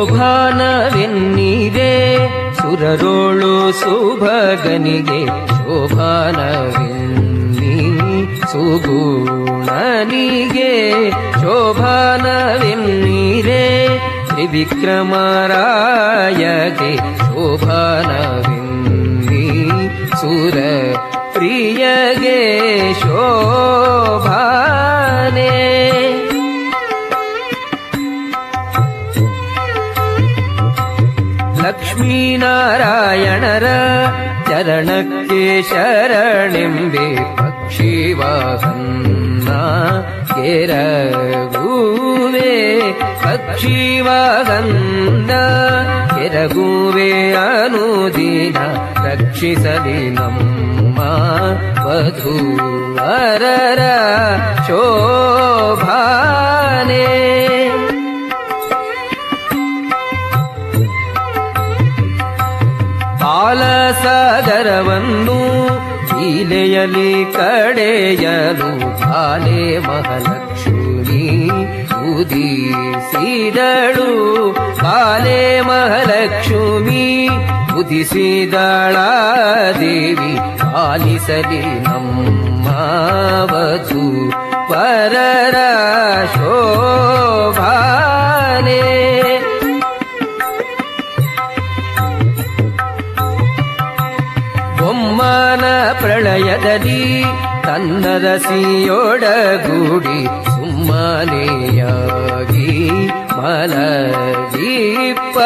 ಶೋಭಾನವೆನ್ನಿರೆ ಸುರರೋಳು ಸುಭಗನಿಗೆ ಶೋಭಾನವೆನ್ನಿ ಸುಗುಣನಿಗೆ ಶೋಭಾನವೆನ್ನಿರೆ ತ್ರಿವಿಕ್ರಮರಾಯಗೆ ಶೋಭಾನವೆನ್ನಿ ಸುರ ಪ್ರಿಯಗೆ ಶೋಭಾನೆ ಲಕ್ಷ್ಮೀನಾರಾಯಣರ ಚರಣಕ್ಕೆ ಶರಣೆಂಬೆ ಪಕ್ಷಿವಾಹನ ಕೆರಗುವೆ ಪಕ್ಷಿವಾಹನ ಕೆರಗುವೆ ಅನುದಿನ ರಕ್ಷಿಸಲಿ ನಮ್ಮ ವಧೂವರರ ಶೋಭಾನೆ ಬಾಲಸಾಗರವನ್ನು ಲೀಲೆಯಲಿ ಕಡೆಯಲು ಬಾಲೆ ಮಹಾಲಕ್ಷ್ಮಿ ಉದಿಸಿದಳು ಬಾಲೆ ಮಹಾಲಕ್ಷ್ಮಿ ಉದಿಸಿದಳ ದೇವಿ ಪಾಲಿಸಲಿ ನಮ್ಮ ವಧು ವರರ ಶೋಭಾನೆ ಬೊಮ್ಮನ ಪ್ರಳಯದಲ್ಲಿ ತನ್ನರಸಿಯೊಡಗೂಡಿ ಸುಮ್ಮನೆಯಾಗಿ ಮಲಗಿಪ್ಪ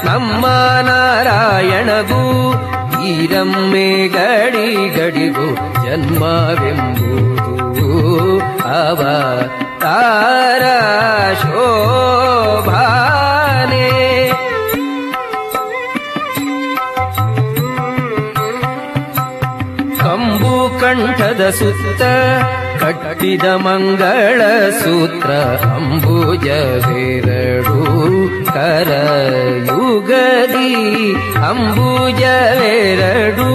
ನಮ್ಮ ನಾರಾಯಣಗೂ ಈರಮ್ಮೆ ಗಡಿಗಡಿಗೂ ಜನ್ಮವೆಂಬುದು ಅವತಾರ ಶೋಭಾನೆ ಕಂಬು ಕಂಠದ ಸುತ್ತ ಕಟ್ಟಿದ ಮಂಗಳ ಸೂತ್ರ ಅಂಬುಜವೆರಡು ಕರಯುಗದಿ ಅಂಬುಜವೆರಡು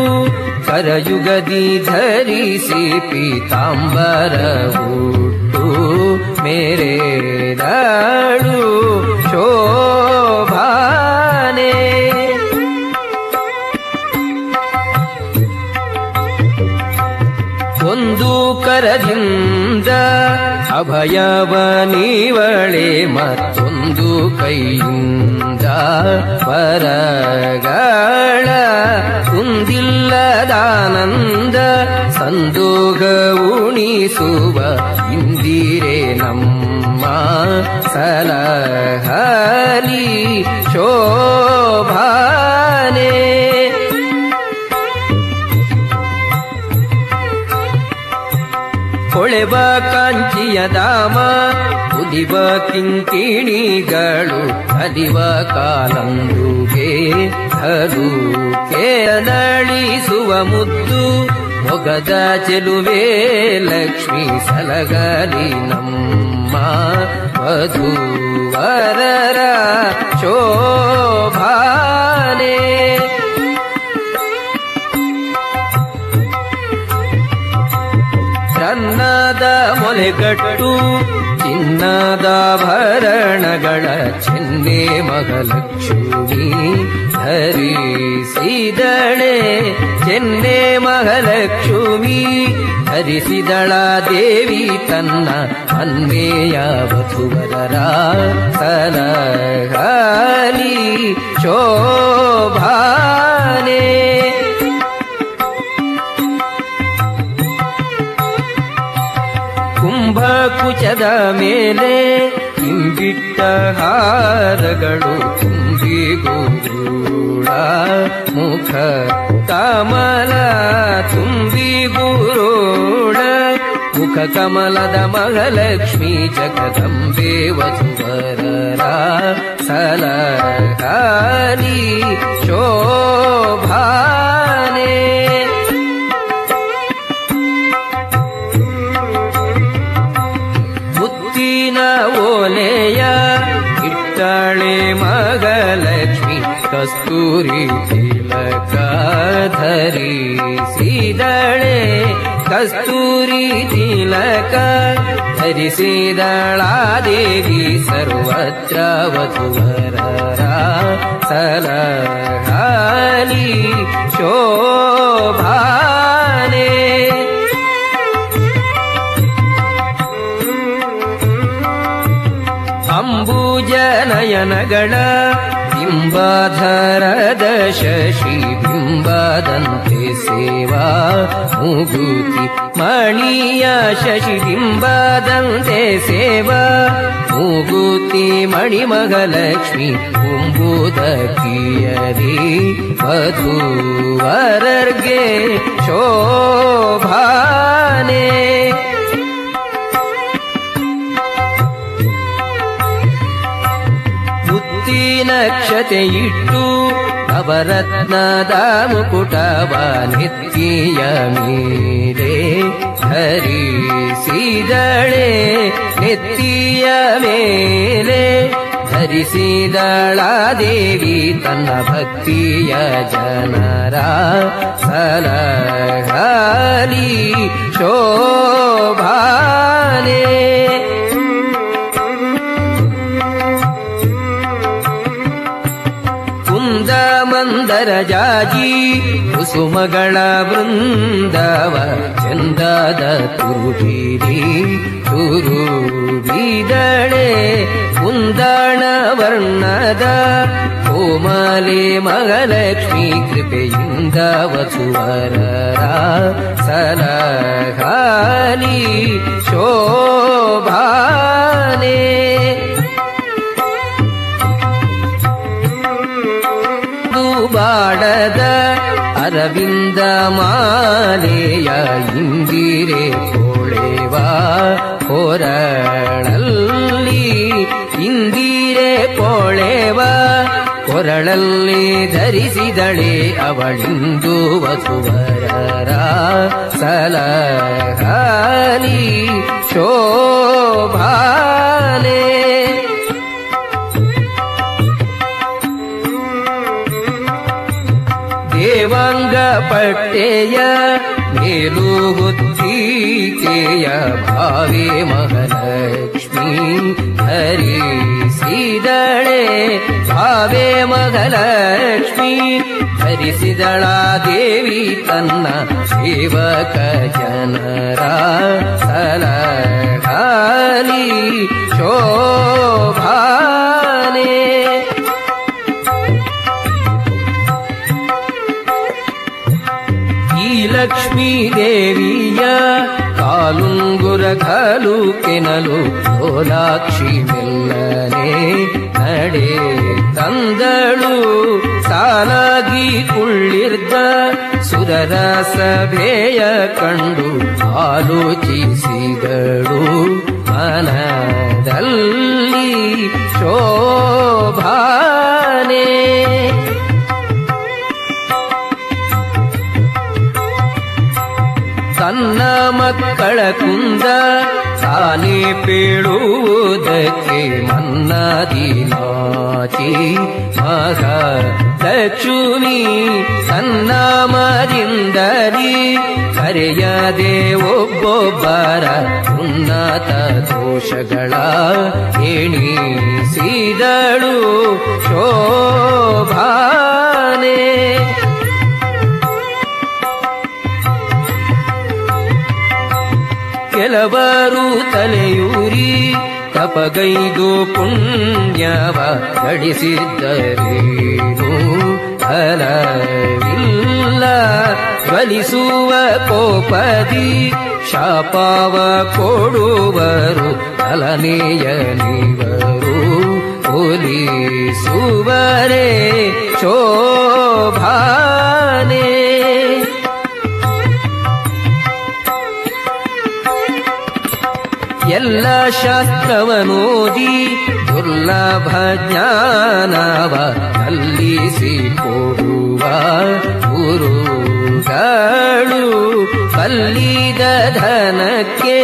ಕರಯುಗದಿ ಧರಿಸಿ ಪೀತಾಂಬರ ಹುಟ್ಟು ಮೇರೆದಾಳು ಶೋಭಾನೆ ಒಂದು ಕರದಿಂದ ಅಭಯವ ನೀವಳೆ ಮತ್ತೊಂದು ಕೈಯಿಂದ ಪರಗಳ ಕುಂದಿಲ್ಲದಾನಂದ ಸಂದೋಗ ಉಣಿಸುವ ಇಂದಿರೆ ನಮ್ಮ ಸಲಹಲಿ ಶೋಭಾನೆ ಹೊಳೆವ ಕಾಂಚಿಯ ಧಾಮ ಉದಿವ ಕಿಂಕಿಣಿಗಳು ಅಲಿವ ಕಾಲಂದುಗೆ ಹರುಕೆ ನಳಿಸುವ ಮುದ್ದು ಮೊಗದ ಚೆಲುವೆ ಲಕ್ಷ್ಮೀ ಸಲಗಲಿ ನಮ್ಮ ವಧೂವರರ ಶೋಭಾನೆ ಚನ್ನದ ಮೊಲೆಗಟ್ಟು ಚಿನ್ನದಾಭರಣಗಳ ಚೆನ್ನೆ ಮಹಾಲಕ್ಷ್ಮಿ ಧರಿಸಿದಳೆ ಚೆನ್ನೆ ಮಹಾಲಕ್ಷ್ಮಿ ಧರಿಸಿದಳ ದೇವಿ ತನ್ನ ಅನ್ನೇಯ ವಧುವರರ ಸಲಹಲಿ ಶೋಭಾನೆ ಕುಂಭಕುಚದ ಮೇಲೆ ಇಂಬಿಟ್ಟ ಹಾರಗಳು ತುಂಬಿಗೂಡ ಮುಖ ಕಮಲ ತುಂಬಿಗೂರೋಡ ಮುಖ ಕಮಲದ ಮಹಾಲಕ್ಷ್ಮಿ ಜಗದಂಬೆ ವಧುವರರ ಸಲಹಲಿ ಶೋಭಾನೆ ಓಲೆಯ ಇಟ್ಟಳೆ ಮಹಾಲಕ್ಷ್ಮಿ ಕಸ್ತೂರಿ ತಿಲಕ ಧರಿಸಿದಳೆ ಕಸ್ತೂರಿ ತಿಲಕ ಧರಿಸಿದಳಾದೇವಿ ಸರ್ವತ್ರ ವಧುವರರ ಸಲಹಾಲಿ ಶೋಭಾನೆ ಅಂಬುಜನಯನಗಳ ಬಿಂಬಾಧರದ ಶಶಿ ಬಿಂಬದಂತೆ ಸೇವಾ ಮೂಗುತಿ ಮಣಿಯ ಶಶಿ ಬಿಂಬದಂತೆ ಸೇವಾ ಮೂಗುತಿ ಮಣಿಮಗಲಕ್ಷ್ಮಿ ಕುಂಬುದಕಿಯರಿ ವಧುವರರ್ಗೆ ಶೋಭಾನೆ ನಕ್ಷತೆ ಇಟ್ಟು ನವರತ್ನದ ಮುಕುಟವ ನೆತ್ತಿಯ ಮೇಲೆ ಧರಿಸಿದಳೆ ನೆತ್ತಿಯ ಮೇಲೆ ಧರಿಸಿದಳಾದೇವಿ ತನ್ನ ಭಕ್ತಿಯ ಜನರ ಸಲಹಾಲಿ ಶೋಭಾನೆ ಮಂದರ ಜಾಜಿ ಕುಸುಮಗಳ ವೃಂದವ ಚಂದದ ತುರುಬಿರಿ ತುರುಬಿದಳೆ ಕುಂದಣ ವರ್ಣದ ಕೋಮಲೆ ಮಗಲಕ್ಷ್ಮಿ ಕೃಪೆಯಿಂದ ವಸುವರರ ಸಲಹಾಲಿ ಶೋಭಾನೆ ಬಾಡದ ಅರವಿಂದ ಮಾಲೆಯ ಇಂದಿರೆ ಕೊಳೆವ ಕೊರಳಲ್ಲಿ ಇಂದಿರೆ ಕೊಳೆವ ಕೊರಳಲ್ಲಿ ಧರಿಸಿದಳೆ ಅವಳಿಂದು ವಸುವರರ ಸಲಹಾಲಿ ಶೋಭಾನೆ ದೇವಾಂಗ ಪಟ್ಟೆಯ ಮೇಲು ಹೊತ್ತಿಕೆಯ ಭಾವೆ ಮಹಾಲಕ್ಷ್ಮಿ ಧರಿಸಿದಳೆ ಭಾವೆ ಮಹಾಲಕ್ಷ್ಮಿ ಧರಿಸಿದಳ ದೇವಿ ತನ್ನ ಸೇವಕ ಜನರ ಸಲಹಾಲಿ ಶೋಭಾನೆ ಲಕ್ಷ್ಮೀ ದೇವಿಯ ಕಾಲುಂಗುರ ಕಾಲು ಕೆನಲು ಲೋಲಾಕ್ಷಿ ಮೆಲ್ಲನೆ ನಡೆ ತಂದಳು ಸಾಲಾಗಿ ಕುಳ್ಳಿರ್ದ ಸುರರ ಸಭೆಯ ಕಂಡು ಆಲೋಚಿಸಿದಳು ಮನದಲ್ಲಿ ಶೋಭಾನೆ ತನ್ನ ಮಕ್ಕಳ ಕುಂದ ತಾನೇ ಪೇಳುವುದಕ್ಕೆ ಮನ್ನದಿ ನಾಚಿ ಮಹಾಲಕ್ಷ್ಮಿ ತನ್ನಾಮದಿಂದಲಿ ಕರೆಯದೆ ಒಬ್ಬೊಬ್ಬರ ಉನ್ನತ ದೋಷಗಳ ಎಣಿಸಿದಳು ಶೋಭಾನೆ ಕೆಲವರು ತಲೆಯೂರಿ ತಪಗೈದು ಪುಣ್ಯವ ಗಳಿಸಿದ್ದರೇನು ಫಲವಿಲ್ಲ ಜ್ವಲಿಸುವ ಕೋಪದಿ ಶಾಪವ ಕೊಡುವರು ಫಲನೇಯನಿವರು ಒಲಿಸುವರೇ ಶೋಭಾನೆ ಎಲ್ಲ ಶಾಸ್ತ್ರವನೋದಿ ದುರ್ಲಭ ಜ್ಞಾನವ ಕಲ್ಲಿಸಿ ಕೊಡುವ ಗುರುಗಳು ಕಲ್ಲಿದ ಧನಕ್ಕೆ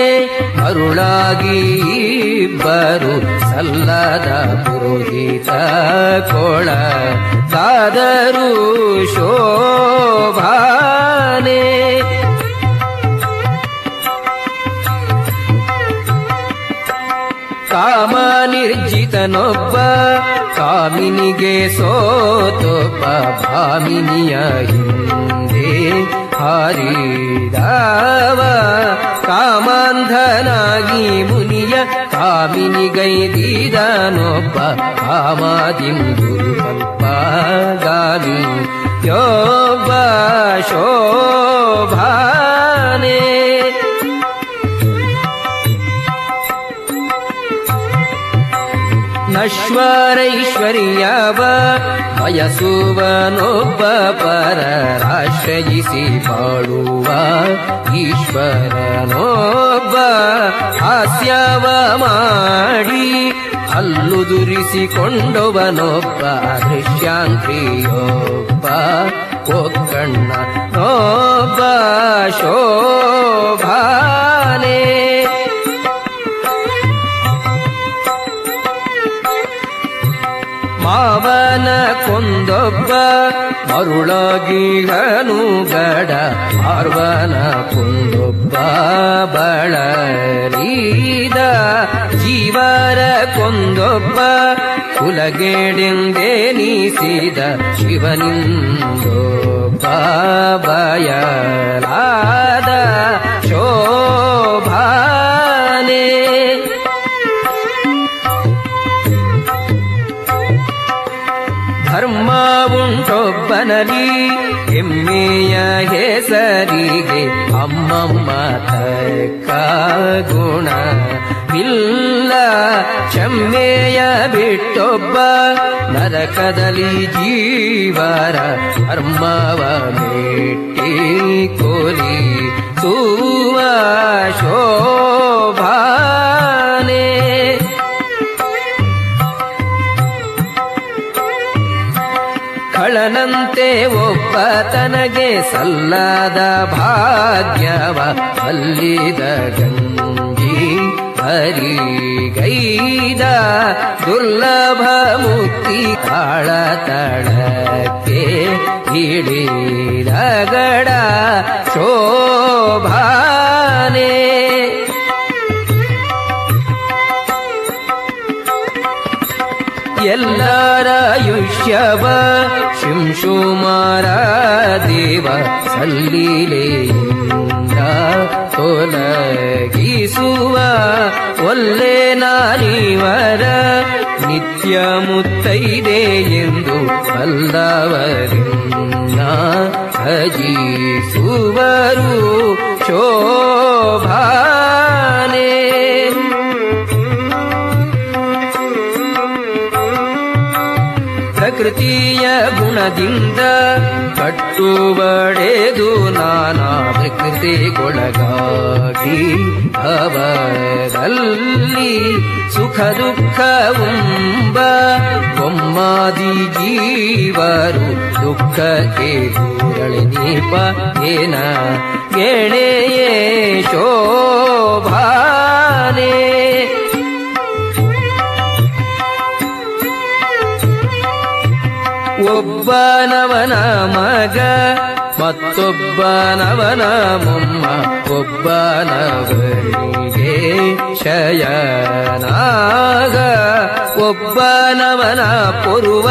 ಮರುಳಾಗಿ ಇಬ್ಬರು ಸಲ್ಲದ ಪುರೋಹಿತ ಕೊಳಗಾದರು ಶೋಭಾನೆ ಗೈದನೊಬ್ಬ ಕಾಮಿನಿಗೆ ಸೋತೊಬ್ಬ ಭಾಮಿನಿಯ ಹಿಂದೆ ಹಾರಿದವ ಕಾಮಾಂಧನಾಗಿ ಮುನಿಯ ಕಾಮಿನಿಗೈದಿದನೊಬ್ಬ ಕಾಮದಿಂದುರು ಕಲ್ಪಗಾಮಿ ಯೋಬ್ಬ ಶೋಭಾನೆ ನಶ್ವರೈಶ್ವರ್ಯವ ಬಯಸುವನೊಬ್ಬ ಪರರಾಶ್ರಯಿಸಿ ಬಾಳುವ ಈಶ್ವರನೊಬ್ಬ ಹಾಸ್ಯವ ಮಾಡಿ ಹಲ್ಲುದುರಿಸಿಕೊಂಡವನೊಬ್ಬ ದೃಶ್ಯಾಂಕ್ರಿಯೊಬ್ಬ ಒಕ್ಕಣ್ಣನೊಬ್ಬ ಶೋಭಾನೆ ಮಾವನ ಕೊಂದೊಬ್ಬ ಮರುಳಾಗಿಹನು ಗಡ ಮಾರ್ವನ ಕೊಂದೊಬ್ಬ ಬಳಲಿದ ಜೀವರ ಕೊಂದೊಬ್ಬ ಕುಲಗೇಡೆಂದೆನಿಸಿದ ಶಿವನಿಂದೊಬ್ಬ ಬಯಲಾದ ಶೋಭಾನೆ ಧರ್ಮವುಂಟೊಬ್ಬನಲಿ ಹೆಮ್ಮೆಯ ಹೆಸರಿಗೆ ಅಮ್ಮಮ್ಮ ತಕ್ಕ ಗುಣವಿಲ್ಲ ಕ್ಷಮೆಯ ಬಿಟ್ಟೊಬ್ಬ ನರಕದಲ್ಲಿ ಜೀವರ ಧರ್ಮವ ಮೆಟ್ಟಿ ಕೊಲಿ ಸುವ ಶೋಭಾನೆ ಖಳನಂತೆ ಒಬ್ಬ ತನಗೆ ಸಲ್ಲದ ಭಾಗ್ಯವ ಅಲ್ಲಿದ ಗಂಜಿ ಹರಿಗೈದ ದುರ್ಲಭ ಮುಕ್ತಿ ತಾಳತಳಕ್ಕೆ ಇಳಿದ ಗಡ ಶೋಭಾನೆ ಎಲ್ಲರಾಯುಷ್ಯವ ಶಿಂಶುಮಾರ ದೇವ ಸಲ್ಲಿಲೆಯಿಂದ ತೊಲಗಿಸುವ ಒಲ್ಲೆ ನಾನಿವರ ನಿತ್ಯ ಮುತ್ತೈದೆ ಎಂದು ಬಲ್ಲವರಿಂದ ಭಜಿಸುವರು ಶೋಭಾನೆ ಪ್ರಕೃತಿಯ ಗುಣದಿಂದ ಕಟ್ಟುಬಡೆದು ನಾನಾ ಪ್ರಕೃತಿಗೊಳಗಾಗಿ ಅವರಲ್ಲಿ ಸುಖ ದುಃಖವುಂಬ ಒಮ್ಮಾದಿ ಜೀವರು ದುಃಖಕ್ಕೆ ದೂರಳೆನೀಪ ಏನ ಗೆಳೆಯೇ ಶೋಭಾನೆ ಒಬ್ಬನವನ ಮಗ ಮತ್ತೊಬ್ಬನವನ ಮೊಮ್ಮ ಒಬ್ಬನವನಿಗೆ ಶಯನಾಗ ಒಬ್ಬನವನ ಪೊರುವ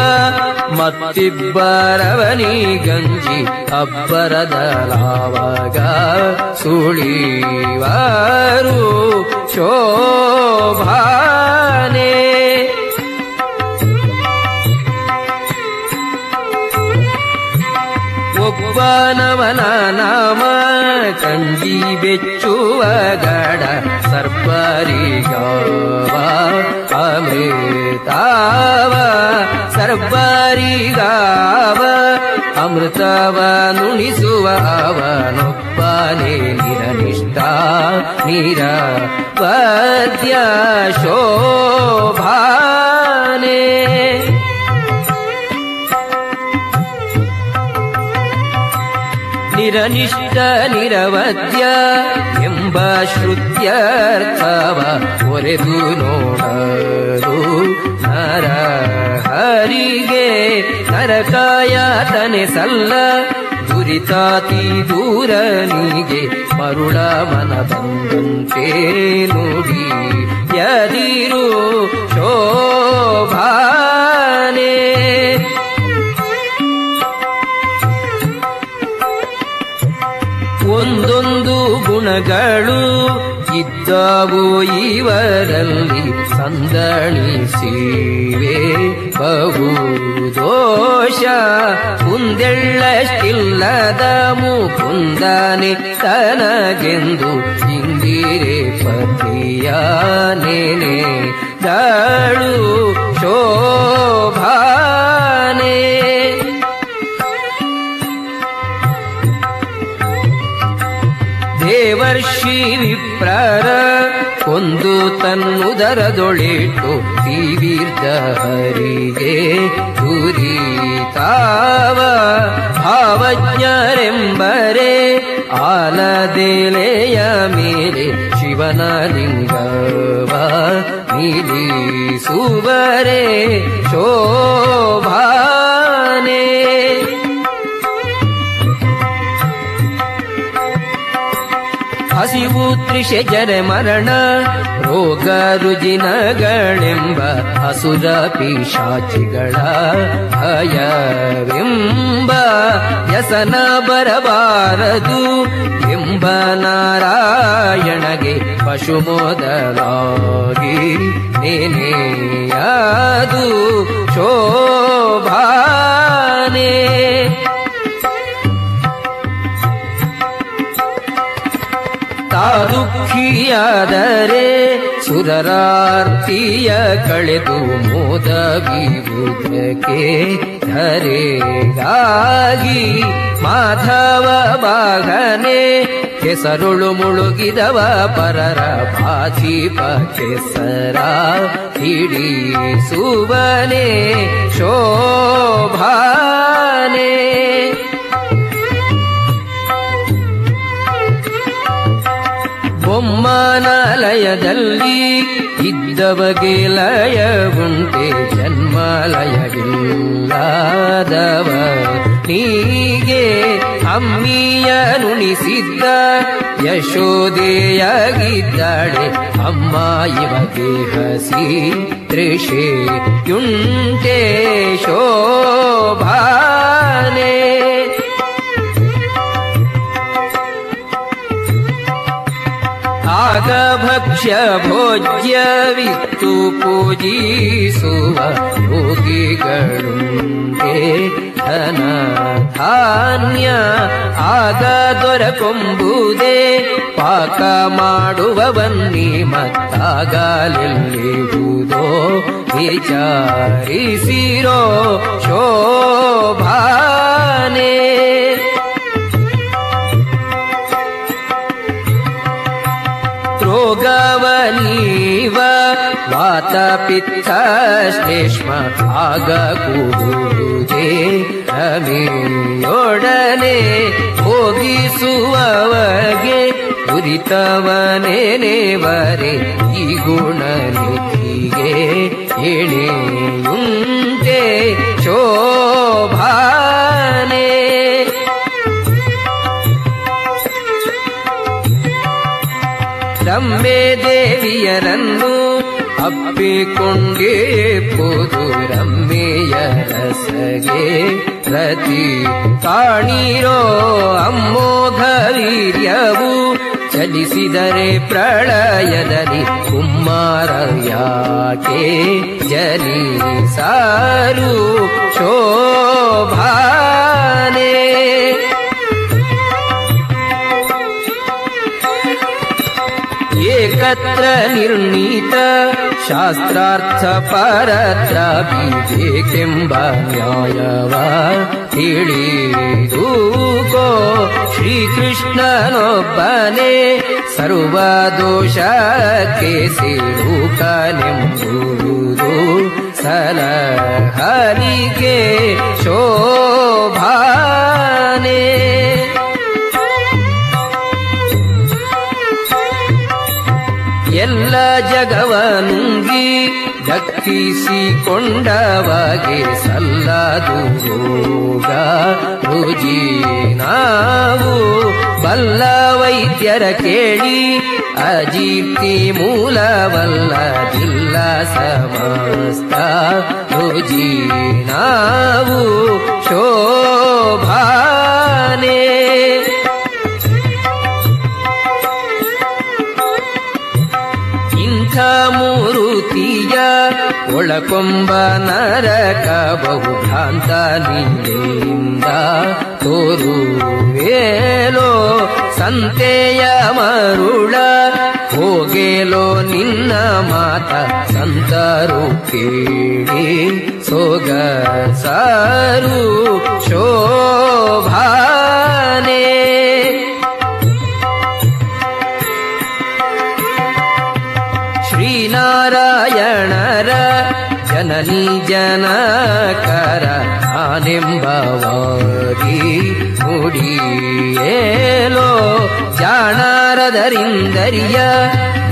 ಮತ್ತಿಬ್ಬರವನಿಗಂಜಿ ಅಬ್ಬರದಲಾವಾಗ ಸುಳಿವಾರು ಶೋಭಾನೆ ಒಬ್ಬನವನ ನಾಮ ಕಂಜಿ ಬೆಚ್ಚುವ ಗಡ ಸರ್ಪರಿಗಾವ ಅಮೃತಾವ ಸರ್ಪರಿಗಾವ ಅಮೃತವ ನುಣಿಸುವ ಅವನೊಬ್ಬನೇ ನಿರನಿಷ್ಠ ನಿರಪದ್ಯ ಶೋಭಾನೆ ನಿರನಿಷ್ಠ ನಿರವದ್ಯ ಎಂಬ ಶ್ರುತ್ಯರ್ಥವ ಒರೆದು ನೋಡಲು ನರ ಹರಿಗೆ ನರಕಾಯಾತನೆ ಸಲ್ಲ ದುರಿತಾತಿ ದೂರನಿಗೆ ಮರುಳ ಮನ ಬಂದಂತೆ ನುಡಿ ಯದಿರು ಶೋಭಾನೆ ಒಂದೊಂದು ಗುಣಗಳು ಇದ್ದವು ಇವರಲ್ಲಿ ಸಂದಣಿಸಿವೆ ಬಹು ದೋಷ ಕುಂದೆಳ್ಳಷ್ಟಿಲ್ಲದ ಮುಕುಂದನೆ ತನಗೆಂದು ಇಂದಿರೆ ಪತಿಯ ನೆನೆ ದಳು ಶೋಭಾನೆ ದೇವರ್ಷಿ ವಿಪ್ರರ ಕೊಂದು ತನ್ನುದರದೊಳಿಟ್ಟು ತೀವಿರ್ದ ಹರಿಗೆ ದುರಿತಾವ ಭಾವಜ್ಞರೆಂಬರೆ ಆಲದೆಲೆಯ ಮೇಲೆ ಶಿವನ ಲಿಂಗವ ನಿಲ್ಲಿಸುವರೆ ಶೋಭಾನೆ ಹಸಿವು ತ್ರಿಷೆ ಜರೆ ಮರಣ ರೋಗ ರುಜಿನಗಳೆಂಬ ಅಸುರ ಪಿಶಾಚಿಗಳ ಭಯವೆಂಬ ವ್ಯಸನ ಬರಬಾರದು ಎಂಬ ನಾರಾಯಣಗೆ ಪಶು ಮೊದಲಾಗಿ ನೆನೆಯಾದು ಶೋಭಾನೆ ದುಃಖಿಯಾದರೆ ಸುರರಾರ್ತಿಯ ಕಳೆದು ಮೋದವಿವುದಕ್ಕೆ ಧರೆಗಾಗಿ ಮಾಧವ ಬಾಗನೆ ಕೆಸರುಳು ಮುಳುಗಿದವ ಪರರ ಬಾಧಿಪ ಕೆಸರ ಹಿಡಿಸುವನೆ ಶೋಭಾನೆ ಬೊಮ್ಮನಾಲಯದಲ್ಲಿ ಇದ್ದವಗೆ ಲಯವುಂಟೆ ಜನ್ಮಲಯವಿಲ್ಲದವ ನೀಗೆ ಅಮ್ಮಿಯ ನುಣಿಸಿದ್ದ ಯಶೋದೆಯಾಗಿದ್ದಾಳೆ ಅಮ್ಮ ಇವಗೆ ಹಸಿ ತೃಷೆಯುಂಟೆ ಶೋಭಾನೆ ಆಗ ಭಕ್ಷ್ಯ ಭೋಜ್ಯವಿತ್ತು ಪೂಜಿಸುವ ಯೋಗಿಗಳುಂಟೆ ಧನ ಧಾನ್ಯ ಆಗ ದೊರಕೊಂಬುದೇ ಪಾಕ ಮಾಡುವವನ್ನಿ ಮತ್ತಾಗಲೆಲ್ಲಿರುವುದೋ ವಿಚಾರಿಸಿರೋ ಶೋಭಾನೆ ರೋಗವನೀವ ವಾತ ಪಿತ್ತ ಶ್ಲೇಷ್ಮ ಆಗ ಕೂಗುವುದೇ ರಮೆಯೊಡನೆ ಹೋಗಿಸುವವಗೆ ದುರಿತವನೇನೆವರೆ ಈ ಗುಣನಿಧಿಗೆ ಎಣೆಯುಂಟೆ ಶೋಭಾನೆ ರಮ್ಮೆ ದೇವಿಯರನ್ನು ಅಪ್ಪಿಕೊಂಡೇಪುದು ರಮ್ಮೆಯ ರಸಗೆ ಪ್ರತಿ ಕಾಣಿರೋ ಅಮ್ಮೋಘ ವೀರ್ಯವು ಚಲಿಸಿದರೆ ಪ್ರಳಯದಲ್ಲಿ ಕುಮಾರ ಯಾಕೆ ಜನಿಸಾರು ಶೋಭಾನೆ ಏಕತ್ರ ನಿರ್ಣೀತ ಶಾಸ್ತ್ರಾರ್ಥ ಪರದ್ರಾಭಿಬೇಕೆಂಬ ನ್ಯಾಯವ ತಿಳಿದುಕೋ ಶ್ರೀಕೃಷ್ಣನೊಬ್ಬನೇ ಸರ್ವ ದೋಷಕ್ಕೆ ಸಿಲುಕನೆಂಬುದು ಸಲಹಲಿಗೆ ಶೋಭಾನೆ ಎಲ್ಲ ಜಗವನುಂಗಿ ದಕ್ಕಿಸಿಕೊಂಡವಗೆ ಸಲ್ಲದು ರೋಗ ರುಜಿ ನಾವು ಬಲ್ಲ ವೈದ್ಯರ ಕೇಳಿ ಅಜೀರ್ತಿ ಮೂಲವಲ್ಲದಿಲ್ಲ ಸಮಸ್ತ ರುಜಿ ನಾವು ಶೋಭಾನೆ ಇಂಥ ಮೂರುತಿಯ ಒಳಕೊಂಬ ನರಕ ಬಹುಭ್ರಾಂತ ನಿನ್ನಿಂದ ತೋರುವೇಲೋ ಸಂತೆಯ ಮರುಳ ಹೋಗೇಲೋ ನಿನ್ನ ಮಾತ ಸಂತರು ಕೇಳಿ ಸೊಗಸಾರು ಶೋಭಾನೆ ಶ್ರೀನಾರಾಯಣರ ಜನನಿ ಜನಕರ ಆನೆಂಬವಾಗಿ ನುಡಿಯೇಲೋ ಜಾಣರದರಿಂದರಿಯ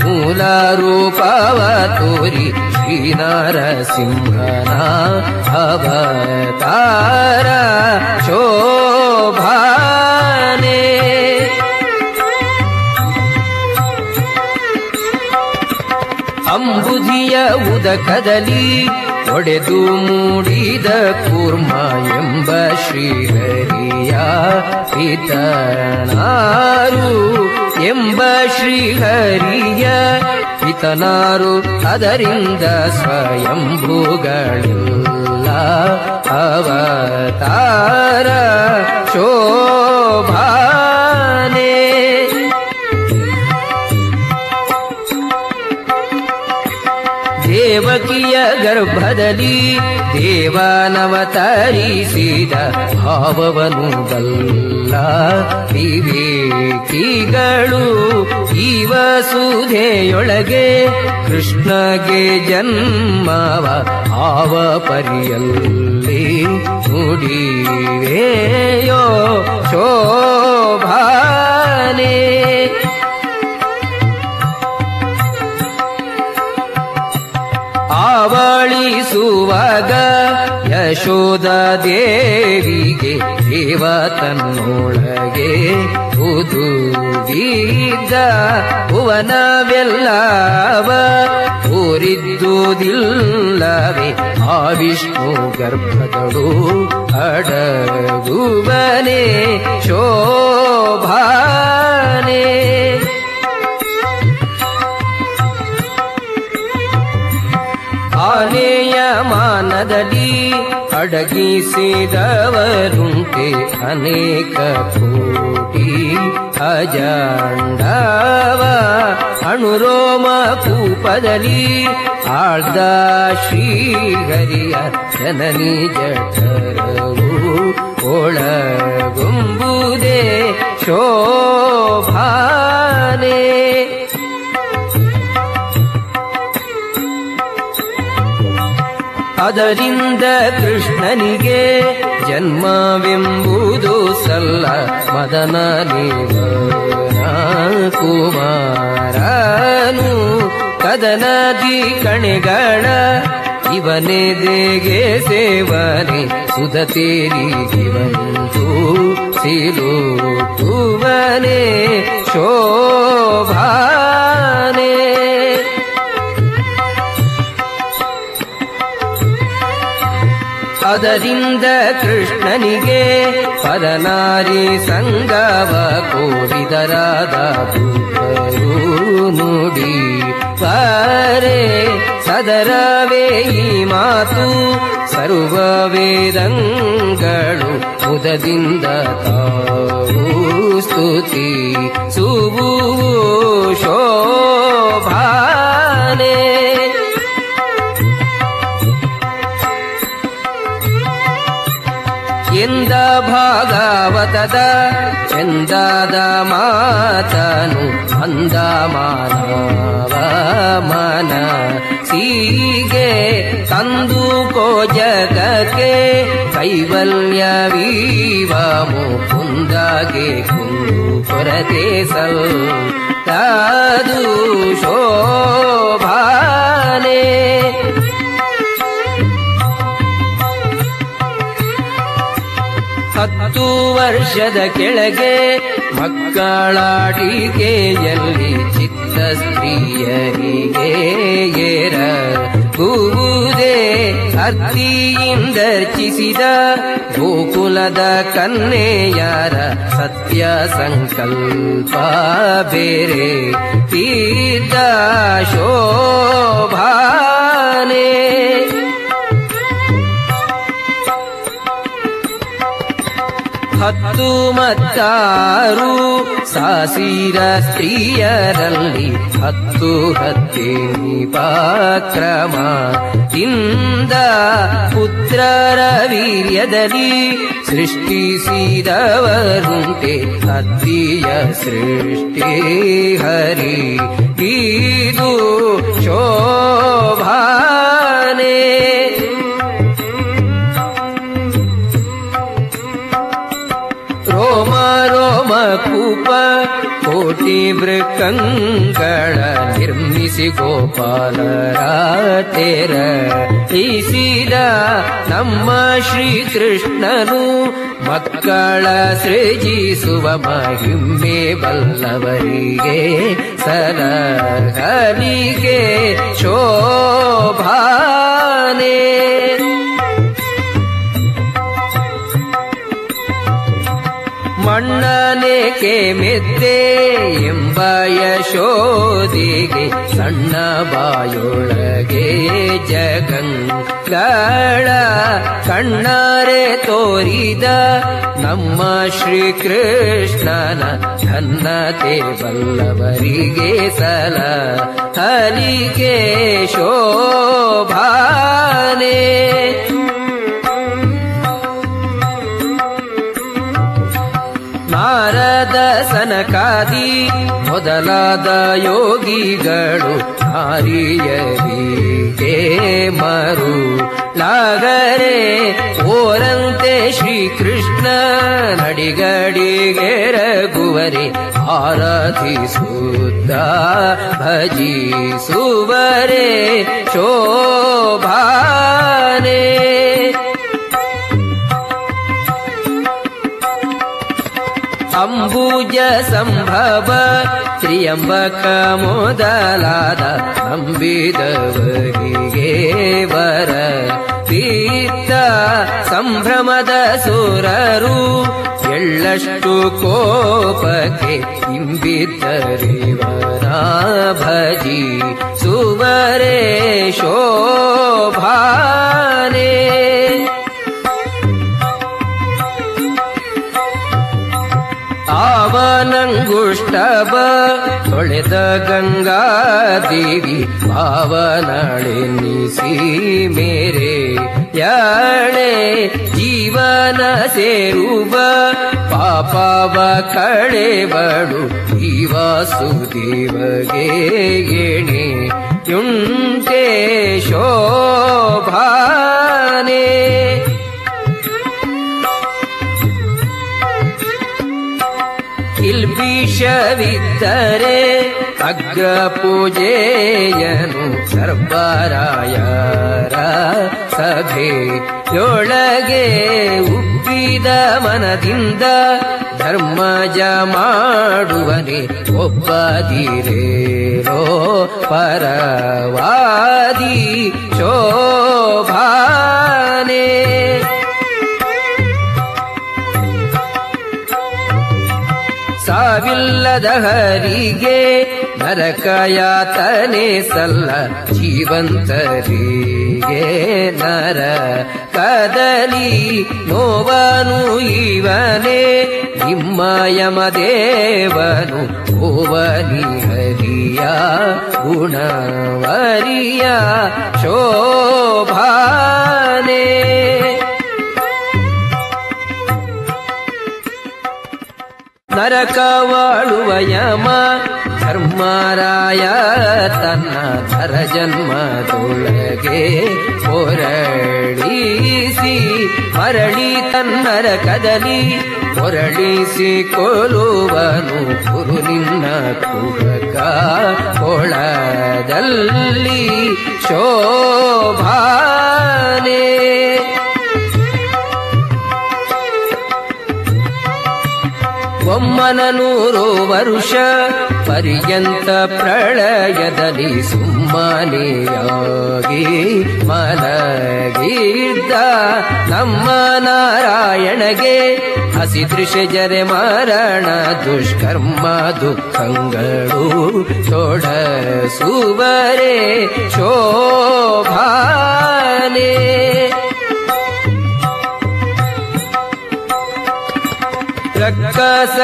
ಮೂಲ ರೂಪವ ತೋರಿ ಶ್ರೀನರಸಿಂಹನ ಅವತಾರ ಶೋಭಾನೆ ಅಂಬುಧಿಯ ಉದಕದಲ್ಲಿ ಒಡೆದು ಮೂಡಿದ ಕೂರ್ಮ ಎಂಬ ಶ್ರೀಹರಿಯ ಹಿತನಾರು ಎಂಬ ಶ್ರೀಹರಿಯ ಹಿತನಾರು ಅದರಿಂದ ಸ್ವಯಂಭೂಗಳಿಲ್ಲ ಅವತಾರ ಶೋಭಾನೆ ದೇವಕಿಯ ಗರ್ಭದಲ್ಲಿ ದೇವನವತರಿಸಿದ ಭಾವವನು ಬಲ್ಲ ವಿವೇಕಿಗಳು ಈ ವಸುಧೆಯೊಳಗೆ ಕೃಷ್ಣಗೆ ಜನ್ಮವ ಆವ ಪರಿಯಲ್ಲಿ ನುಡಿವೆಯೋ ಶೋಭಾನೆ ಆವಳಿಸುವಾಗ ಯಶೋದ ದೇವಿಗೆ ದೇವ ತನ್ನೊಳಗೆ ಹುದುಗಿದ್ದ ಭುವನವೆಲ್ಲವ ಊರಿದ್ದುದಿಲ್ಲವೇ ಆ ವಿಷ್ಣು ಗರ್ಭದಳು ಅಡಗುವನೆ ಶೋಭಾನೆ ಆನೆಯ ಮಾನದಲ್ಲಿ ಅಡಗಿಸಿದವರುಂಟೆ ಅನೇಕ ಕೋಟಿ ಅಜಾಂಡವ ಅಣುರೋಮ ಕೂಪದಲ್ಲಿ ಆಳ್ದ ಶ್ರೀಹರಿಯ ಜನನಿ ಜಠರವು ಒಳಗುಂಬುದೇ ಶೋಭಾನೆ ಅದರಿಂದ ಕೃಷ್ಣನಿಗೆ ಜನ್ಮವೆಂಬುದು ಸಲ್ಲ ಮದನ ಕುಮಾರನು ಕದನದಿ ಕಣೆಗಳ ಇವನೆದೆಗೆ ಸೇವನೆ ಸುಧತೇರಿಗಿವಂತು ಸಿಲುಕುವನೆ ಶೋಭಾನೆ ಅದರಿಂದ ಕೃಷ್ಣನಿಗೆ ಪರನಾರಿ ಸಂಗವ ಕೋರಿದರಾದ ಭೂತರು ನುಡಿ ಪಾರೆ ಸದರವೇ ಈ ಮಾತು ಸರ್ವ ವೇದಂಗಳು ಮುದದಿಂದ ತಾವು ಸ್ತುತಿ ಸುವು ಶೋಭಾನೆ ಎಂದ ಭಾಗವತದ ಚಂದದ ಮಾತನು ಅಂದ ಮಾನವ ಮನ ಸೀಗೆ ತಂದು ಕೋ ಜಗಕ್ಕೆ ಕೈವಲ್ಯವೀವ ಮುಕುಂದಗೆ ಕೊರತೆ ಸಲ್ ತಾದು ಶೋಭಾನೆ 10 ವರ್ಷದ ಕೆಳಗೆ ಮಕ್ಕಳಾಟಿಕೆಯಲ್ಲಿ ಚಿತ್ತ ಸ್ತ್ರೀಯರಿಗೆ ಏರಗುವುದೇ ಅರ್ತಿಯಿಂದರ್ಚಿಸಿದ ಗೋಕುಲದ ಕನ್ಯೆಯರ ಸತ್ಯ ಸಂಕಲ್ಪ ಬೇರೆ ತೀರ್ಥ ಶೋಭಾನೆ. ಹತ್ತು ಮತ್ತಾರು ಸಾಸಿರ ಸ್ತ್ರೀಯರಲ್ಲಿ 10 ಹತ್ಯೆನಿಪಾಕ್ರಮ ಇಂದ ಪುತ್ರರ ವೀರ್ಯದಲ್ಲಿ ಸೃಷ್ಟಿಸಿದವರುಂಟೆ ಹತ್ತಿಯ ಸೃಷ್ಟಿ ಹರಿ ಇದು ಶೋಭಾನೆ. ರೋಮ ರೋಮ ಕೂಪ ಕೋಟಿ ಮೃಕಂಗಳ ನಿರ್ಮಿಸಿ ಗೋಪಾಲರಾಟೆರ ಈಸಿದ ನಮ್ಮ ಶ್ರೀಕೃಷ್ಣನು ಮಕ್ಕಳ ಸೃಜಿಸುವ ಮಹಿಮೆ ಬಲ್ಲವರಿಗೆ ಸಲಹಲಿಗೆ ಶೋಭಾನೆ. ಮಣ್ಣನೇಕೆ ಮೆದ್ದೆ ಎಂಬ ಯಶೋದಿಗೆ ಸಣ್ಣ ಬಾಯೊಳಗೆ ಜಗಂಗಳ ಕಣ್ಣಾರೆ ತೋರಿದ ನಮ್ಮ ಶ್ರೀಕೃಷ್ಣನ ಘನತೆ ಬಲ್ಲವರಿಗೆ ಸಲಹಲಿಗೆ ಶೋಭಾನೆ. ನಾರದ ಸನಕಾದಿ ಮೊದಲಾದ ಯೋಗಿಗಳು ನಾರಿಯರಿಗೆ ಮರುಳಾಗರೆ ಓರಂತೆ ಶ್ರೀಕೃಷ್ಣ ನಡಿಗಡಿಗೆ ರಘುವರೆ ಆರಾಧಿಸುತ್ತ ಭಜಿಸುವರೆ ಶೋಭಾನೆ. ಅಂಬುಜ ಸಂಭವ ತ್ರಿಯಂಬಕ ಮೊದಲಾದ ನಂಬಿದವರಿಗೆ ವರ ತೀರ್ಥ ಸಂಭ್ರಮದ ಸುರರು ಎಳ್ಳಷ್ಟು ಕೋಪಕ್ಕೆ ಇಂಬಿದ್ದರಿವರ ಭಜಿ ಸುವರೇ ಶೋಭಾನೆ. ಆವನಂಗುಷ್ಟವ ತೊಳೆದ ಗಂಗಾದೇವಿ ಪಾವನಳೆನಿಸಿ ಮೇರೆ ಯಾಳೆ ಜೀವನ ಸೇರುವ ಪಾಪವ ಕಳೆವಳು ಈ ವಾಸುದೇವಗೆ ಎಣೆ ಯುಂಟೆ ಶೋಭಾನೆ. ಇಲ್ಬೀಷವಿದ್ದರೆ ಅಗ್ರ ಪೂಜೆಯನು ಸರ್ವರಾಯರ ಸಭೆಯೊಳಗೆ ಉಬ್ಬಿದ ಮನದಿಂದ ಧರ್ಮಜ ಮಾಡುವನೆ ಒಬ್ಬದಿರೇರೋ ಪರವಾದಿ ಶೋಭಾನೆ. ಸಾವಿಲ್ಲದ ಹರಿಗೆ ನರಕಯಾತನೆ ಸಲ್ಲ ಜೀವಂತರಿಗೆ ನರ ಕದಲಿ ನೋವನು ಇವನೇ ನಿಮ್ಮ ಯಮದೇವನು ಓವನಿ ಹರಿಯ ಗುಣವರಿಯ ಶೋಭಾನೆ. ನರಕವಾಳುವ ಯಮ ಧರ್ಮರಾಯ ತನ್ನ ಧರ ಜನ್ಮದೊಳಗೆ ಹೊರಳಿಸಿ ಮರಳಿ ತನ್ನರ ಕದಲಿ ಹೊರಳಿಸಿ ಕೊಲುವನು ಗುರು ನಿನ್ನ ಕುಹಕ ಕೊಳದಲ್ಲಿ ಶೋಭಾನೆ. ಒಮ್ಮನ 100 ವರುಷ ಪರ್ಯಂತ ಪ್ರಳಯದಲ್ಲಿ ಸುಮ್ಮನೆಯಾಗಿ ಮಲಗಿದ್ದ ನಮ್ಮ ನಾರಾಯಣಗೆ ಹಸಿದೃಶ ಜರೆ ಮರಣ ದುಷ್ಕರ್ಮ ದುಃಖಗಳು ತೊಡಸುವರೆ ಶೋಭಾನೆ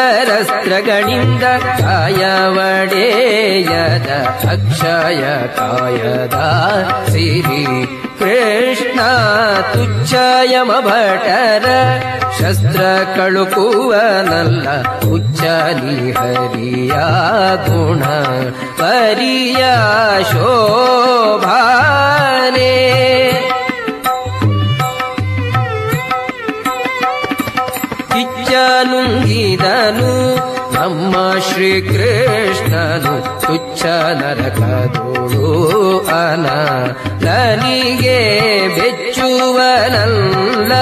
ರಕ್ಕಸರಸ್ತ್ರಗಳಿಂದ ಕಾಯವಡೆಯದ ಅಕ್ಷಯ ಕಾಯದ ಸಿರಿ ಕೃಷ್ಣ ತುಚ್ಛಯಮ ಭಟರ ಶಸ್ತ್ರ ಕಳುಕುವನಲ್ಲ ಉಚ್ಚಲಿ ಹರಿಯ ಗುಣ ಪರಿಯ ಶೋಭಾನೆ ನುಂಗಿದನು ನಮ್ಮ ಶ್ರೀಕೃಷ್ಣನು ತುಚ್ಛ ನರಕದೋಳು ಅನಲನಿಗೆ ಬೆಚ್ಚುವನಲ್ಲ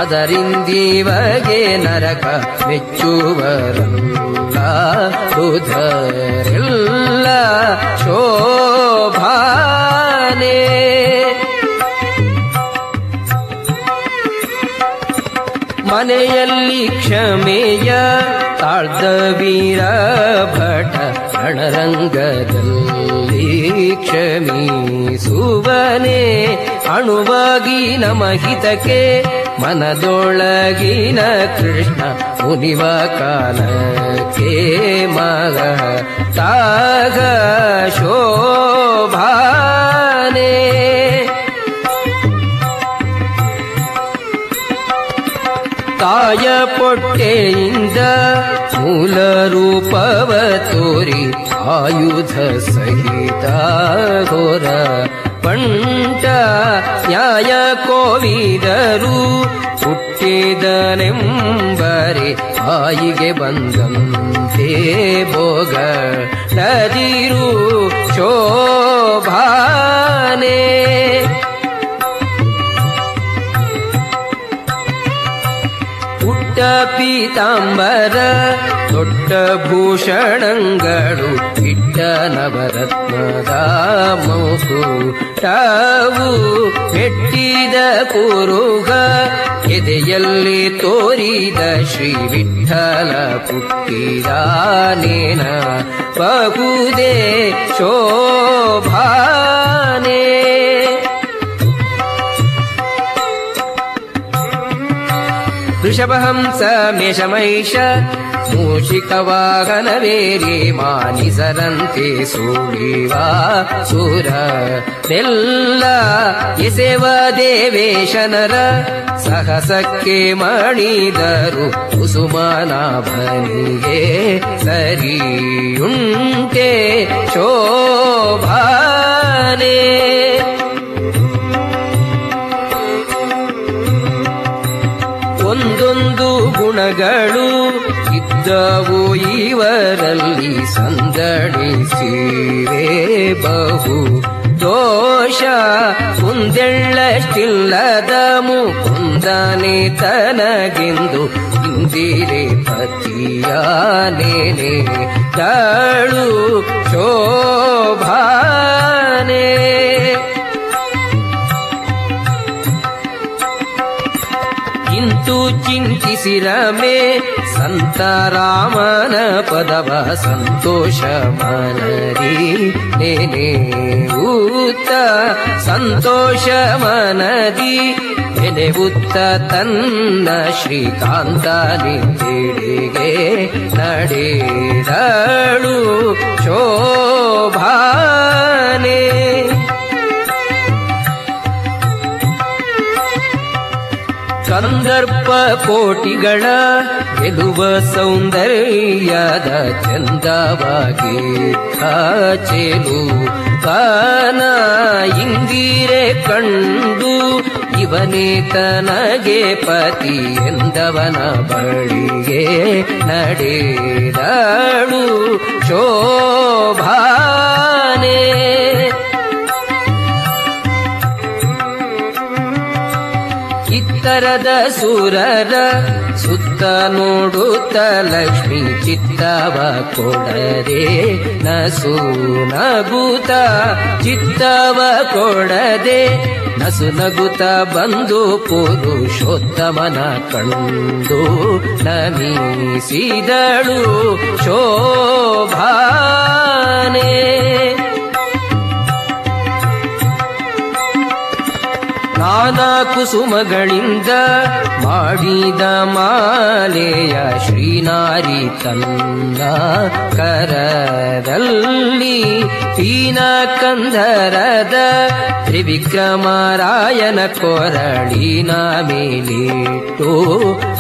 ಅದರಿಂದಿವಗೆ ನರಕ ಮೆಚ್ಚುವರಲ್ಲ ಬುಧರೆಲ್ಲ ಶೋಭಾನೆ ಮನೆಯಲ್ಲಿ ಕ್ಷಮೆಯ ತಾಳ್ದ ವೀರ ಭಟ ರಣರಂಗದಲ್ಲಿ ಕ್ಷಮಿಸುವನೆ ಅಣುವಾಗಿ ನಮಹಿತಕ್ಕೆ ಮನದೊಳಗಿನ ಕೃಷ್ಣ ಮುನಿವ ಕಾಲಕ್ಕೆ ಮಗ ತಾಗ ಶೋಭಾನೆ ತಾಯ ಪೊಟ್ಟೆಯಿಂದ ಮೂಲ ರೂಪವ ತೋರಿ ಆಯುಧ ಸಹಿತ ಘೋರ ಪಂಟ ನ್ಯಾಯ ಕೋವಿದರು ಹುಟ್ಟಿದನೆಂಬರೆ ಆಯಿಗೆ ಬಂದಂತೆ ಭೋಗ ನದಿರು ಶೋಭಾನೆ ಪೀತಾಂಬರ ದೊಡ್ಡ ಭೂಷಣಗಳು ಇಟ್ಟ ನವರತ್ನದ ಮುಕುಟವು ಮೆಟ್ಟಿದ ಕುರುಗ ಎದೆಯಲ್ಲಿ ತೋರಿದ ಶ್ರೀ ವಿಠಲ ಪುಟ್ಟಿದ ನೇನ ಬಹುದೇ ಶೋಭಾನೆ ವೃಷಭಹಂಸ ಮೇಷಮೈಷ ಮೂಷಿಕವಾಹನವೇರಿ ಮಾನಿಸರಂತೆ ಸುಳಿವ ಸುರರೆಲ್ಲ ಎಸೆವ ದೇವೇಶನರ ಸಹಸಕ್ಕೆ ಮಣಿದರು ಕುಸುಮನಾಭನಿಗೆ ಸರಿಯುಂಟೆ ಶೋಭಾನೆ ಒಂದೊಂದು ಗುಣಗಳು ಇದ್ದವು ಇವರಲ್ಲಿ ಸಂದಣಿಸಿವೆ ಬಹು ದೋಷ ಕುಂದೆಳ್ಳಷ್ಟಿಲ್ಲದ ಮುಕುಂದನೆ ತನಗೆಂದು ಇಂದಿರೆ ಪತಿಯಾನೇನೆ ತಾಳು ಶೋಭಾನೆ ಇಂತು ಚಿಂತಿಸಿರಮೆ ಸಂತ ರಾಮನ ಪದವ ಸಂತೋಷ ಮನರಿ ನೇನೆ ಊತ ಸಂತೋಷ ಮನದಿ ನೆನೆವುತ್ತ ತನ್ನ ಶ್ರೀಕಾಂತನಿ ತಿಳಿಗೆ ನಡೆದಳು ಶೋಭಾನೆ ಸಂದರ್ಭ ಕೋಟಿಗಳ ಗೆಲುವ ಸೌಂದರ್ಯದ ಚಂದವಾಗಿ ಚೆಲು ಕಾನ ಇಂದಿರೆ ಕಂಡು ಇವನೇ ತನಗೆ ಪತಿ ಎಂದವನ ಬಳಿಗೆ ನಡೆದಳು ಶೋಭಾನೆ ಇತ್ತ ಬರದ ಸುರರ ಸುತ್ತ ನೋಡುತ್ತ ಲಕ್ಷ್ಮೀ ಚಿತ್ತವ ಕೊಡದೆ ನಸು ನಗುತ್ತ ಚಿತ್ತವ ಕೊಡದೆ ನಸು ನಗುತ್ತ ಬಂದು ಪುರುಷೋತ್ತಮನ ಕಂಡು ನಮಿಸಿದಳು ಶೋಭಾನೆ. ನಾನಾ ಕುಸುಮಗಳಿಂದ ಮಾಡಿದ ಮಾಲೆಯ ಶ್ರೀನಾರಿ ತನ್ನ ಕರದಲ್ಲಿ ಪೀನ ಕಂದರದ ತ್ರಿವಿಕ್ರಮರಾಯನ ಕೊರಳಿನ ಮೇಲಿಟ್ಟು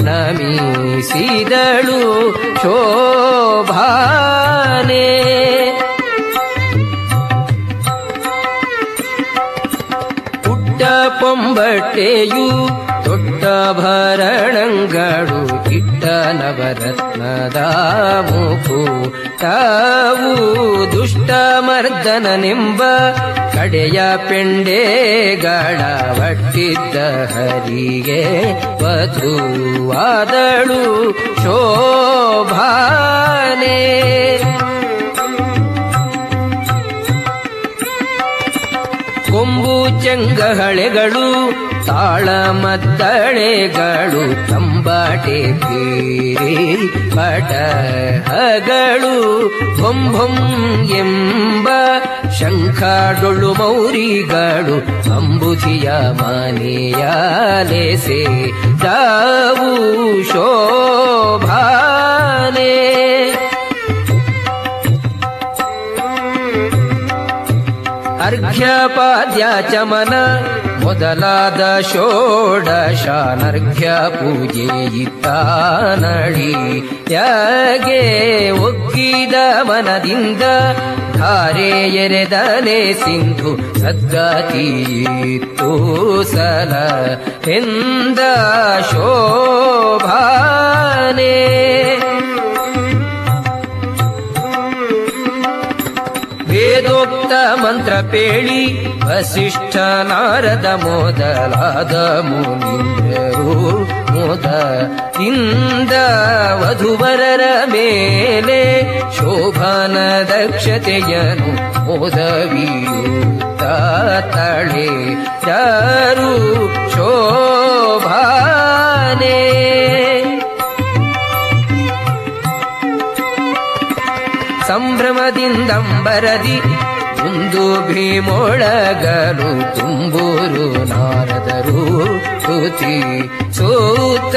ನಮಿಸಿದಳು ಶೋಭಾನೆ. ಪೊಂಬಟ್ಟೆಯು ದೊಡ್ಡ ಭರಣಗಳು ಇಟ್ಟ ನವರತ್ನದ ಮುಕುಟವು ದುಷ್ಟ ಮರ್ದನನೆಂಬ ಕಡೆಯ ಪೆಂಡೆಗಳ ಒಟ್ಟಿದ್ದ ಹರಿಗೆ ವಧುವಾದಳು ಶೋಭಾನೆ. ಕೊಂಬು ಚೆಂಗಹಳೆಗಳು ತಾಳ ಮದ್ದಳೆಗಳು ತಂಬಾಟೆ ಬೀರಿ ಪಟಗಳು ಹೊಂಭೊಂ ಎಂಬ ಶಂಖಡೊಳು ಮೌರಿಗಳು ಅಂಬುಧಿಯ ಮನೆಯಾಲೆಸೆ ದಾವು ಶೋಭಾನೆ. ಅರ್ಘ್ಯಪಾದ್ಯ ಚಮನ ಮೊದಲಾದ ಷೋಡಶಾನರ್ಘ್ಯ ಪೂಜೆ ಇತ್ತ ನಳಿಯಾಗೆ ಒಗ್ಗಿದ ಮನದಿಂದ ಧಾರೆ ಎರೆದನೆ ಸಿಂಧು ಸದ್ಗತಿಯಿತ್ತು ಸಲಹೆಂದ ಶೋಭಾನೆ. ವೇದೋಕ್ತ ಮಂತ್ರ ಪೇಳಿ ವಸಿಷ್ಠ ನಾರದ ಮೊದಲಾದ ಮುನೀಂದ್ರರು ಮೊದಲಿಂದ ವಧುವರರ ಮೇಲೆ ಶೋಭಾನ ದಕ್ಷತೆಯನು ಮೋದವಿಯುತ್ತ ತಳೆದರು ಶೋಭಾನೆ. ಸಂಭ್ರಮದಿಂದಂಬರದಿ ಒಂದು ಭೀಮೊಳಗಲು ತುಂಬೂರು ನಾರದರು ತುತಿ ಸೂತ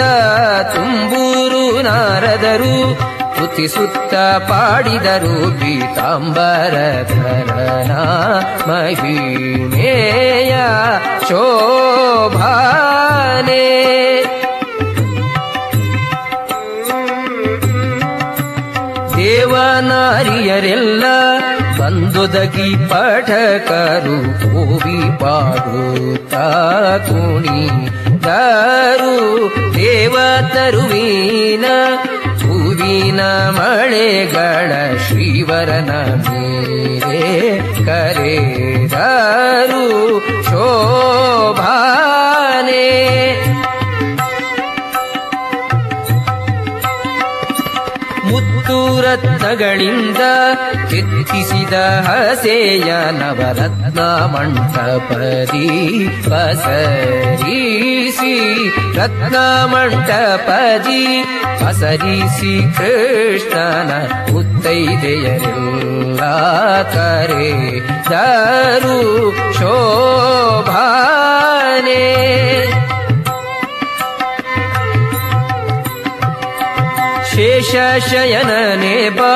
ತುಂಬೂರು ನಾರದರು ತುತಿ ಸುತ್ತ ಪಾಡಿದರು ಪೀತಾಂಬರಧರನ ಮಹಿಮೇಯ ಶೋಭಾನೆ. ದೇವನಾರಿಯರೆಲ್ಲ ಬಂದೊದಗಿ ಪಠಕರು ಕೋವಿ ಪಾಡುತ್ತಾ ಕುಣಿದರು ದೇವತರುವಿನ ಹೂವಿನ ಮಳೆಗಳ ಶ್ರೀವರನ ಮೇಲೆ ಕರೆದರು ಶೋಭಾನೆ. ಮುತ್ತು ರತ್ನಗಳಿಂದ ಕೆತ್ತಿಸಿದ ಹಸೆಯ ನವರತ್ನ ಮಂಟಪದಿ ಪಸರಿಸಿ ರತ್ನ ಮಂಟಪದಿ ಪಸರಿಸಿ ಕೃಷ್ಣನ ಮುತ್ತೈದೆಯರೆಲ್ಲ ಕರೆದರು ಶೋಭಾನೆ. ಶೇಷಶಯನನೆ ಬಾ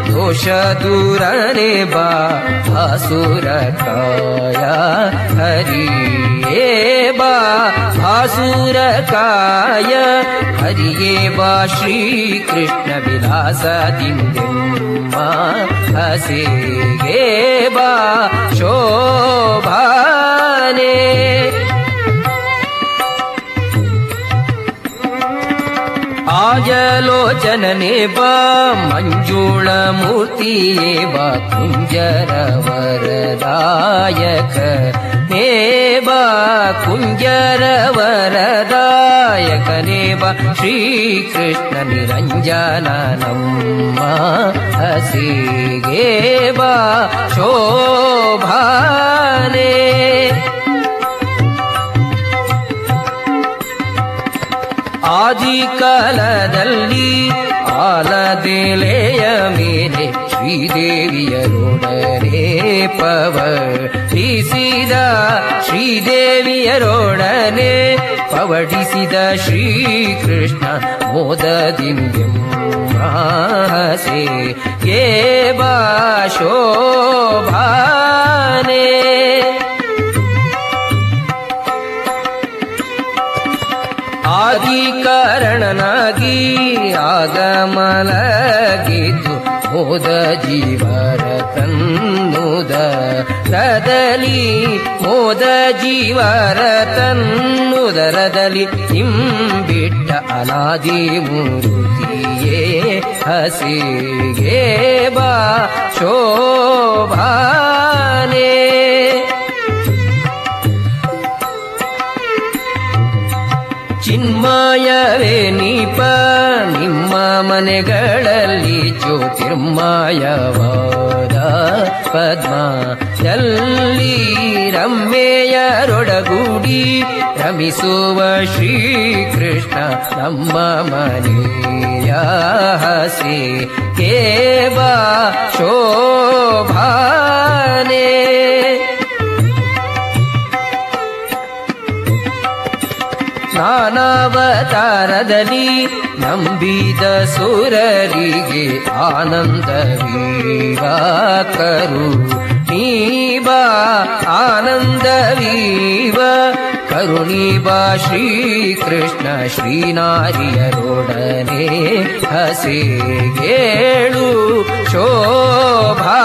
ದೋಷ ದೂರನೆ ಬಾ ಭಾಸುರ ಕಾಯ ಹರಿಯೇ ಬಾ ಭಾಸುರ ಕಾಯ ಹರಿಯೇ ಬಾ ಶ್ರೀಕೃಷ್ಣ ವಿಲಾಸದಿಂದೆಮ್ಮ ಹಸಿಗೆ ಬಾ ಶೋಭಾನೆ. ಆಜಲೋಚನನೇ ಬಾ ಮಂಜುಳ ಮೂರ್ತಿಯೇ ಬಾ ಕುಂಜರ ವರದಾಯಕ ನೇ ಬಾ ಕುಂಜರ ವರದಾಯಕನೇ ಬಾ ಶ್ರೀಕೃಷ್ಣ ನಿರಂಜನ ನಮ್ಮ ಹಸಿಗೆ ಬಾ ಶೋಭಾನೆ ಆದಿಕಾಲದಲ್ಲಿ ಆಲದೆಲೆಯ ಮೇಲೆ ಶ್ರೀದೇವಿಯರೊಡನೆ ಪವಡಿಸಿದ ಶ್ರೀದೇವಿಯರೊಡನೆ ಪವಡಿಸಿದ ಶ್ರೀಕೃಷ್ಣ ಮೋದದಿಂದೆಂಬಾಸೆ ಗೆ ಬಾ ಶೋಭಾನೆ ಆದಿಕಾರಣನಾಗಿ ಆಗಮಲಗಿದ್ದು ಮೋದ ಜೀವರ ತನ್ನುದರದಲ್ಲಿ ಮೋದ ಜೀವರ ತನ್ನುದರದಲ್ಲಿ ಇಂಬಿಟ್ಟ ಅನಾದಿ ಮೂರ್ತಿಯೇ ಹಸಿಗೆ ಬಾ ಶೋಭಾನೆ ಚಿನ್ಮಯವೇ ನೀಪ ನಿಮ್ಮ ಮನೆಗಳಲ್ಲಿ ಜ್ಯೋತಿರ್ಮಯವಾದ ಪದ್ಮದಲ್ಲಿ ರಮ್ಮೆಯರೊಡಗೂಡಿ ರಮಿಸುವ ಶ್ರೀಕೃಷ್ಣ ನಮ್ಮ ಮನೆಯ ಹಸಿಗೆ ಬಾ ಶೋಭಾನೆ ನಾನಾವತಾರದಲ್ಲಿ ನಂಬಿದ ಸುರರಿಗೆ ಆನಂದವೀವ ಕರುಣೀವ ಆನಂದವೀವ ಕರುಣೀವ ಶ್ರೀಕೃಷ್ಣ ಶ್ರೀನಾರಿಯರೊಡನೆ ಹಸಿಗೇಳು ಶೋಭಾನೆ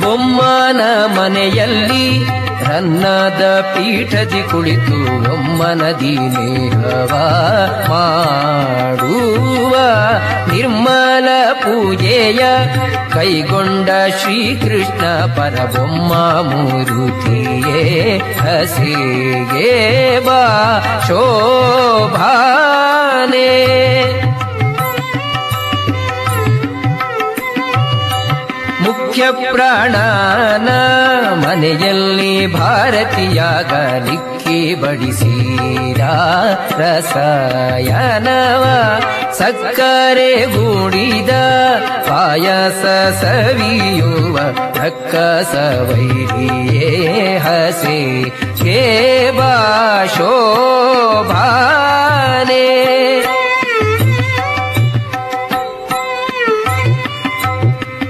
ಬೊಮ್ಮನ ಮನೆಯಲ್ಲಿ ರನ್ನದ ಪೀಠದಿ ಕುಳಿತು ಒಮ್ಮನದಿ ನೇಹವ ಮಾಡುವ ನಿರ್ಮಲ ಪೂಜೆಯ ಕೈಗೊಂಡ ಶ್ರೀಕೃಷ್ಣ ಪರಬೊಮ್ಮ ಮೂರುತಿಯೇ ಹಸಿಗೆ ಬಾ ಶೋಭಾನೆ ಮುಖ್ಯ ಪ್ರಾಣನ ಮನೆಯಲ್ಲಿ ಭಾರತೀಯಾಗಲಿಕ್ಕಿ ಬಡಿಸಿದ ರಸಾಯನವ ಸಕ್ಕರೆ ಗೂಡಿದ ಪಾಯಸ ಸವಿಯುವ ರಕ್ಕಸವೈರಿಯೇ ಹಸಿಗೆ ಬಾ ಶೋಭಾನೆ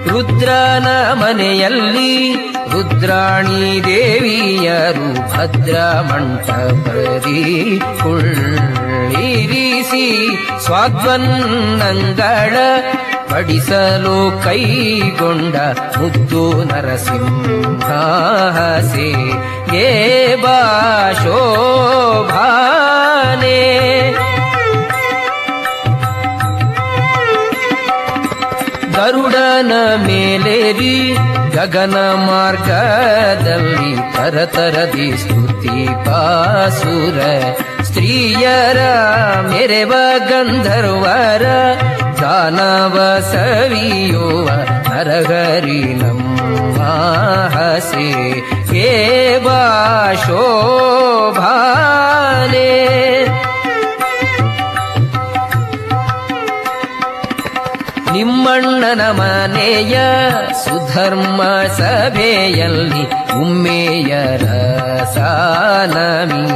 ರುದ್ರನ ಮನೆಯಲ್ಲಿ ರುದ್ರಾಣಿ ದೇವಿಯರು ಭದ್ರ ಮಂಟಪದಿ ಕುಳ್ಳಿರಿಸಿ ಸ್ವಾದ್ವನ್ನಂಗಳ ಪಡಿಸಲು ಕೈಗೊಂಡ ಮುದ್ದು ನರಸಿಂಹ ಹಸಿಗೆ ಬಾ ಶೋಭಾನೆ ಗರುಡನ ಮೇಲೇರಿ ಗಗನ ಮಾರ್ಗದಲ್ಲಿ ತರತರದಿ ಸ್ತುತಿ ಪಾಸುರ ಸ್ತ್ರೀಯರ ಮೆರೆವ ಗಂಧರ್ವರ ದಾನವ ಸವಿಯುವ ನರಹರಿ ನಮ್ಮ ಹಸಿಗೆ ಬಾ ಶೋಭಾನೆ ನಿಮ್ಮಣ್ಣನ ಮನೆಯ ಸುಧರ್ಮ ಸಭೆಯಲ್ಲಿ ಉಮ್ಮೆಯರ ಸಾನಮಿ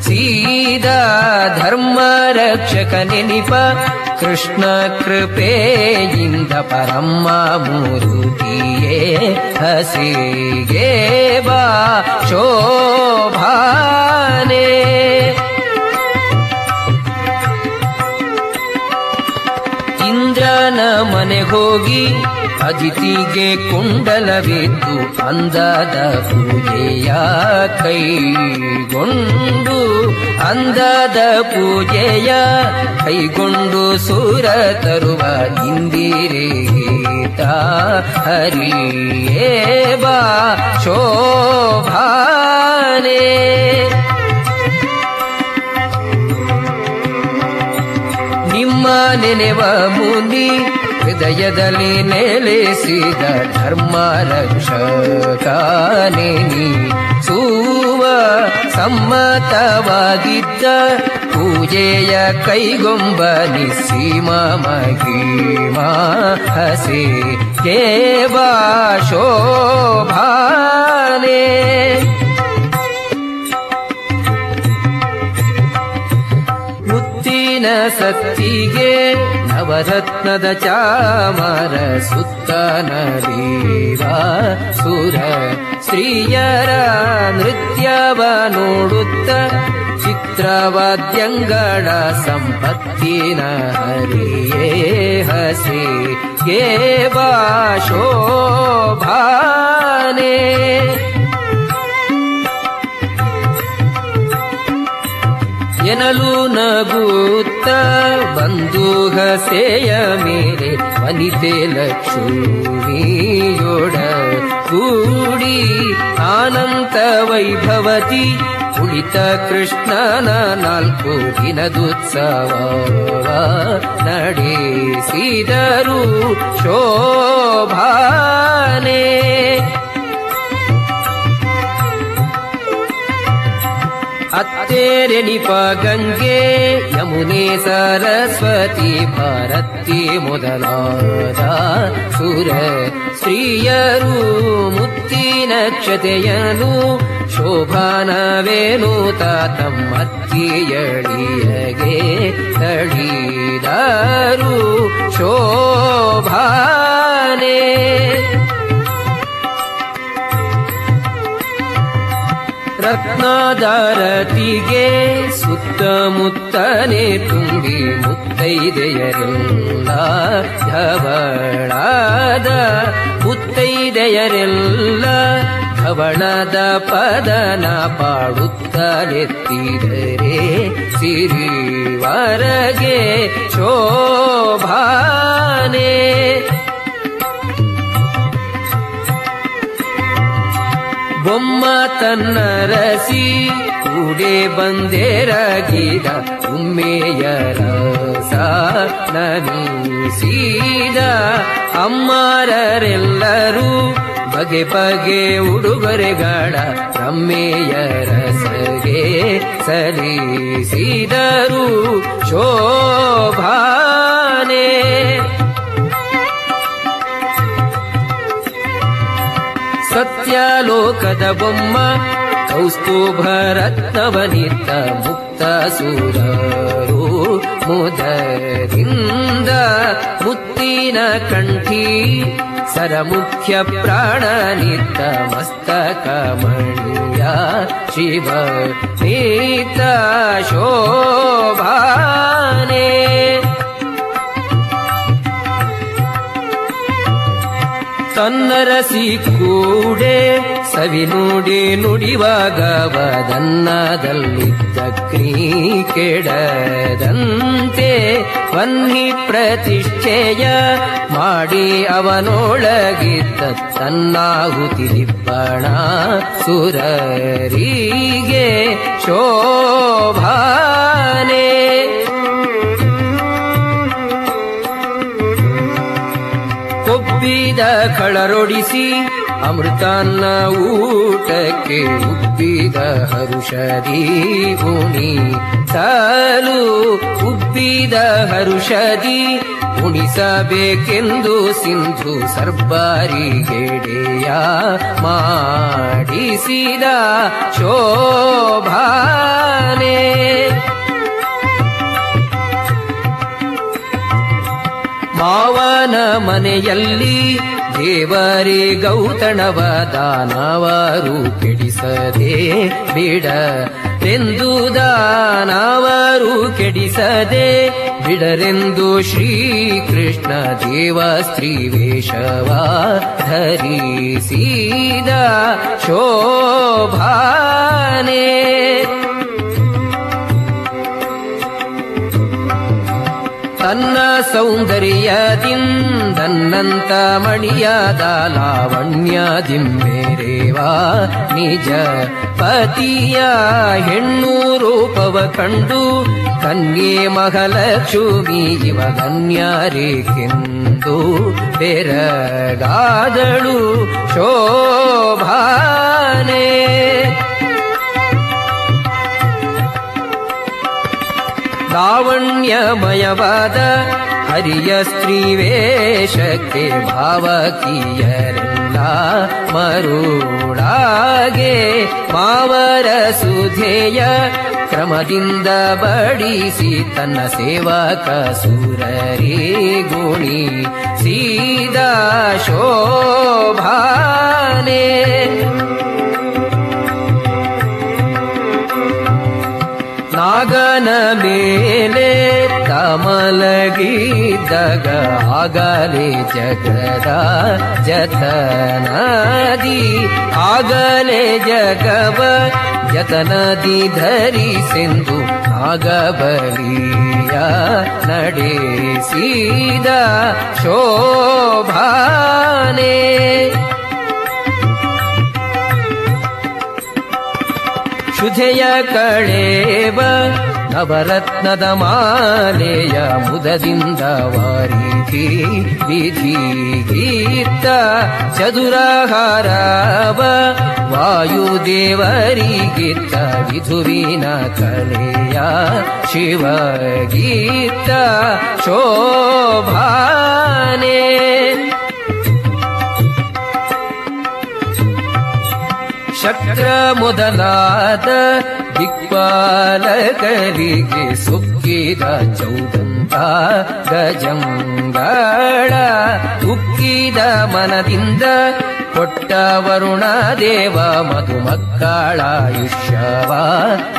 ಸೀದಾ ಧರ್ಮ ರಕ್ಷಕ ನೆನಿಪ ಕೃಷ್ಣ ಕೃಪೆಯಿಂದ ಪರಮ್ಮ ಮೂರುತಿಯೇ ಹಸಿಗೆ ಬಾ ಶೋಭಾನೆ ಇಂದ್ರನ ಮನೆಗೋಗಿ ಅದಿತಿಗೆ ಕುಂಡಲವಿದ್ದು ಅಂದದ ಪೂಜೆಯ ಕೈಗೊಂಡು ಅಂದದ ಪೂಜೆಯ ಕೈಗೊಂಡು ಸುರ ತರುವ ಇಂದಿರೇತ ಹರಿಯೇ ಬಾ ಶೋಭಾನೆ ನಿಮ್ಮ ನೆನೆವ ಮುನಿ ಹೃದಯದಲ್ಲಿ ನೆಲೆಸಿದ ಧರ್ಮ ರಕ್ಷಕನೇ ಸೂವ ಸಮ್ಮತವಾಗಿದ್ದ ಪೂಜೆಯ ಕೈಗೊಂಬ ನಿಸ್ಸೀಮ ಮಹಿಮಾ ಹಸೆ ಕೇವಾ ಶೋಭಾನೆ ಮುತ್ತಿನ ಸತ್ತಿಗೆ ನವರತ್ನದ ಚಾಮರ ಸುತ್ತ ನಲಿವ ಸುರ ಸ್ತ್ರೀಯರ ನೃತ್ಯವ ನೋಡುತ್ತ ಚಿತ್ರವಾದ್ಯಂಗಳ ಸಂಪತ್ತಿನ ಹರಿಯೇ ಹಸಿ ಗೇವಾ ಶೋಭಾನೆ ಎನಲು ನಗುತ್ತ ಬಂದು ಹಸೆಯ ಮೇಲೆ ವನಿತೆ ಲಕ್ಷ್ಮಿಯೋಡ ಕೂಡಿ ಆನಂದ ವೈಭವತಿ ಕುಳಿತ ಕೃಷ್ಣನ 4 ದಿನದುತ್ಸವ ನಡೆಸಿದರು ಶೋಭಾನೆ ಅತ್ತೇರೆನಿಪ ಗಂಗೆ ಯಮುನೆ ಸರಸ್ವತಿ ಭಾರತಿ ಮೊದಲಾದ ಸುರ ಸ್ತ್ರೀಯರು ಮುತ್ತಿನ ಕ್ಷತೆಯನು ಶೋಭಾನವೇನು ತಮ್ಮತ್ತಿಯಳಿಯಗೆ ತಳಿದರು ಶೋಭಾನೆ ರತ್ನಾದಾರತಿಗೆ ಸುತ್ತಮುತ್ತನೆ ತುಂಬಿ ಮುತ್ತೈದೆಯರೆಲ್ಲ ಧವಳಾದ ಮುತ್ತೈದೆಯರೆಲ್ಲ ಧವಳದ ಪದನ ಪಾಡುತ್ತಲೆತ್ತಿದರೆ ಸಿರಿವರಗೆ ಶೋಭಾನೆ ಬೊಮ್ಮ ತನ್ನ ರಸಿ ಕೂಡೆ ಬಂದೇರಗಿದ ಉಮ್ಮೆಯರ ನಮಿಸಿದ ಅಮ್ಮರೆಲ್ಲರೂ ಬಗೆ ಬಗೆ ಉಡುಗೊರೆಗಳ ರಮ್ಮೆಯರಸಗೆ ಸಲ್ಲಿಸಿದರು ಶೋಭಾನೆ ಸತ್ಯಲೋಕದ ಬೊಮ್ಮ ಕೌಸ್ತುಭರತ್ನವನಿತ್ತ ಮುಕ್ತ ಸುರರು ಮುದರಿಂದ ಮುತ್ತಿನ ಕಂಠಿ ಸರಮುಖ್ಯ ಪ್ರಾಣನಿತ್ತ ಮಸ್ತಕ ಮಣಿಯ ಶಿವ ನೀತ ಶೋಭಾನೆ ತನ್ನರಸಿ ಕೂಡೆ ಸವಿ ನುಡಿ ನುಡಿವಾಗ ವದನ್ನದಲ್ಲಿದ್ದ ಕೆಡದಂತೆ ವನ್ನಿ ಪ್ರತಿಷ್ಠೆಯ ಮಾಡಿ ಅವನೊಳಗಿದ್ದ ತನ್ನಾಹುತಿ ದಿಬ್ಬಣ ಸುರರಿಗೆ ಶೋಭಾನೆ ಕೊಬ್ಬಿದ ಕಳರೊಡಿಸಿ ಅಮೃತಾನ್ನ ಊಟಕ್ಕೆ ಉಬ್ಬಿದ ಹರುಷದಿ ಉಣಿ ಸಾಲು ಉಬ್ಬಿದ ಹರುಷದಿ ಉಣಿಸಬೇಕೆಂದು ಸಿಂಧು ಸರ್ಬಾರಿಗೆಡೆಯ ಮಾಡಿಸಿದ ಶೋಭಾನೆ ಮಾವನ ಮನೆಯಲ್ಲಿ ದೇವರೇ ಗೌತಣವ ದಾನವರು ಕೆಡಿಸದೆ ಬಿಡರೆಂದು ದಾನವರು ಕೆಡಿಸದೆ ಬಿಡರೆಂದು ಶ್ರೀಕೃಷ್ಣ ದೇವ ಸ್ತ್ರೀ ವೇಷವ ಧರಿಸಿದ ಶೋಭಾನೆ ತನ್ನ ಸೌಂದರ್ಯದಿಂದನ್ನಂತ ಮಣಿಯಾದ ಲಾವಣ್ಯದಿಂಬೇರೇವ ನಿಜ ಪತಿಯ ಹೆಣ್ಣು ರೂಪವ ಕಂಡು ಕನ್ಯೆ ಮಹಾಲಕ್ಷ್ಮಿ ಇವ ಗಣ್ಯರೇಕೆಂದು ಬೆರಗಾದಳು ಶೋಭಾನೆ ಲಾವಣ್ಯಮಯವಾದ ಹರಿಯ ಸ್ತ್ರೀ ವೇಷಕ್ಕೆ ಭಾವಕಿಯರೆಲ್ಲ ಮರುಳಾಗೆ ಮಾವರ ಸುಧೆಯ ಕ್ರಮದಿಂದ ಬಡಿಸಿ ತನ್ನ ಸೇವಕ ಸುರರಿ ಗುಣಿಸಿದ ಶೋಭಾನೆ ನಾಗನ ಮೇಲೆ ಕಮಲಗಿದ್ದಾಗ ಆಗಲೇ ಜಗದ ಜತನದಿ ಆಗಲೇ ಜಗವ ಜತನದಿ ಧರಿಸೆಂದು ನಾಗಬಲಿಯ ನಡೆಸಿದ ಶೋಭಾನೆ ಶುದ್ಧೆಯ ಕಳೇವ ನವರತ್ನದ ಮಾಲೆಯ ಮುದದಿಂದ ವಾರಿಧಿ ವಿಧಿ ಗೀತ ಚದುರಹಾರವ ವಾಯುದೇವರಿಗಿತ್ತ ವಿಧುವಿನ ಕಲೆಯ ಶಿವಗೀತ ಶೋಭಾನೆ ಶಕ್ರ ಮೊದಲಾದ ದಿಕ್ಪಾಲಕರಿಗೆ ಸುಕ್ಕಿದ ಚೌದಂತ ಗಜಂಗಳ ಉಕ್ಕಿದ ಮನದಿಂದ ಕೊಟ್ಟ ವರುಣ ದೇವ ಮಧುಮಕ್ಕಳಾಯುಷ್ಯವ